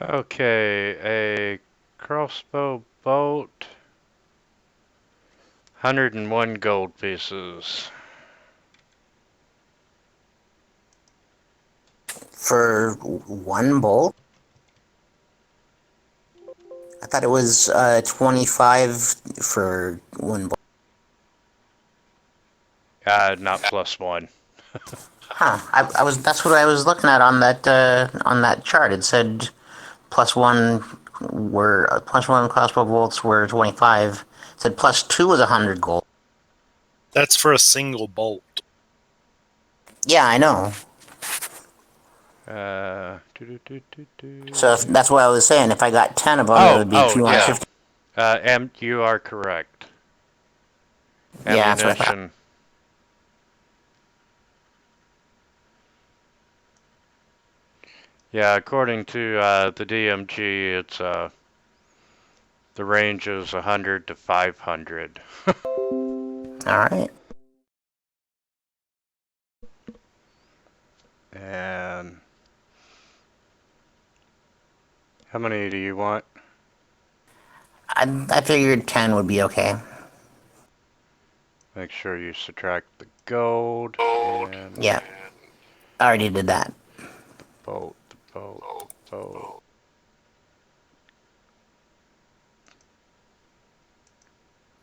Okay, a crossbow bolt. 101 gold pieces.
For one bolt? I thought it was 25 for one bolt.
Not +1.
Huh. I was that's what I was looking at on that chart. It said plus one crossbow bolts were 25. It said plus two was 100 gold.
That's for a single bolt.
Yeah, I know. So that's what I was saying. If I got 10 of them, it would be
yeah.
250.
You are correct.
Yeah, that's what I thought.
Ammunition. Yeah, according to the DMG, it's the range is 100 to 500.
All right.
And how many do you want?
I figured 10 would be okay.
Make sure you subtract the gold and
Yeah. I already did that.
the bolt.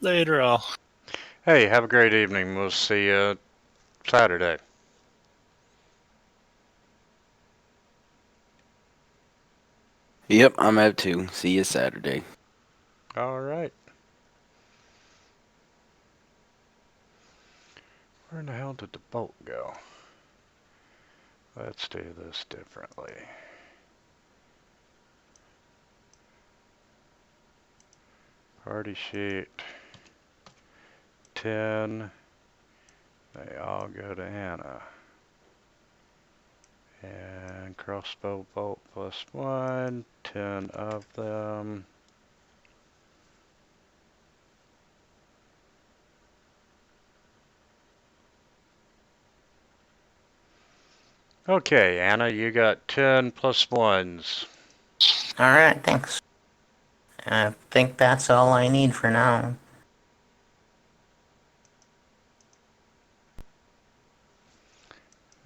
Later, all.
Hey, have a great evening. We'll see you Saturday.
Yep, I'm out too. See you Saturday.
All right. Where in the hell did the bolt go? Let's do this differently. Party sheet. 10. They all go to Anna. And crossbow bolt +1. 10 of them. Okay, Anna, you got 10 +1s.
All right, thanks. I think that's all I need for now.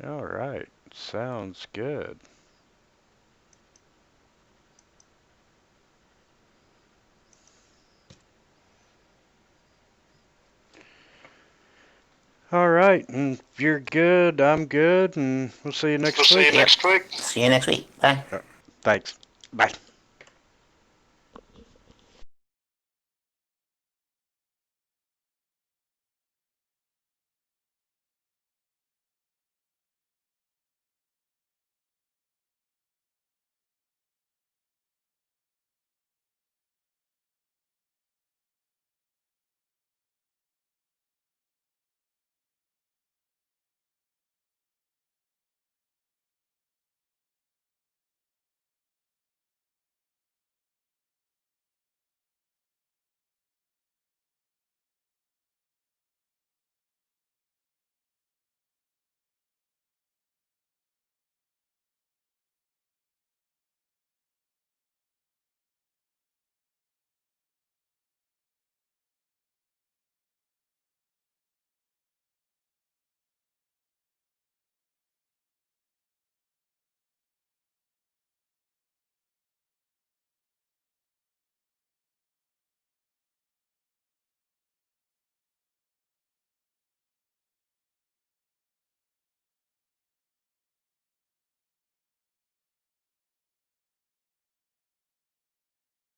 All right, sounds good. All right, and if you're good, I'm good, and we'll see you next week.
See you next week. Bye.
Thanks. Bye.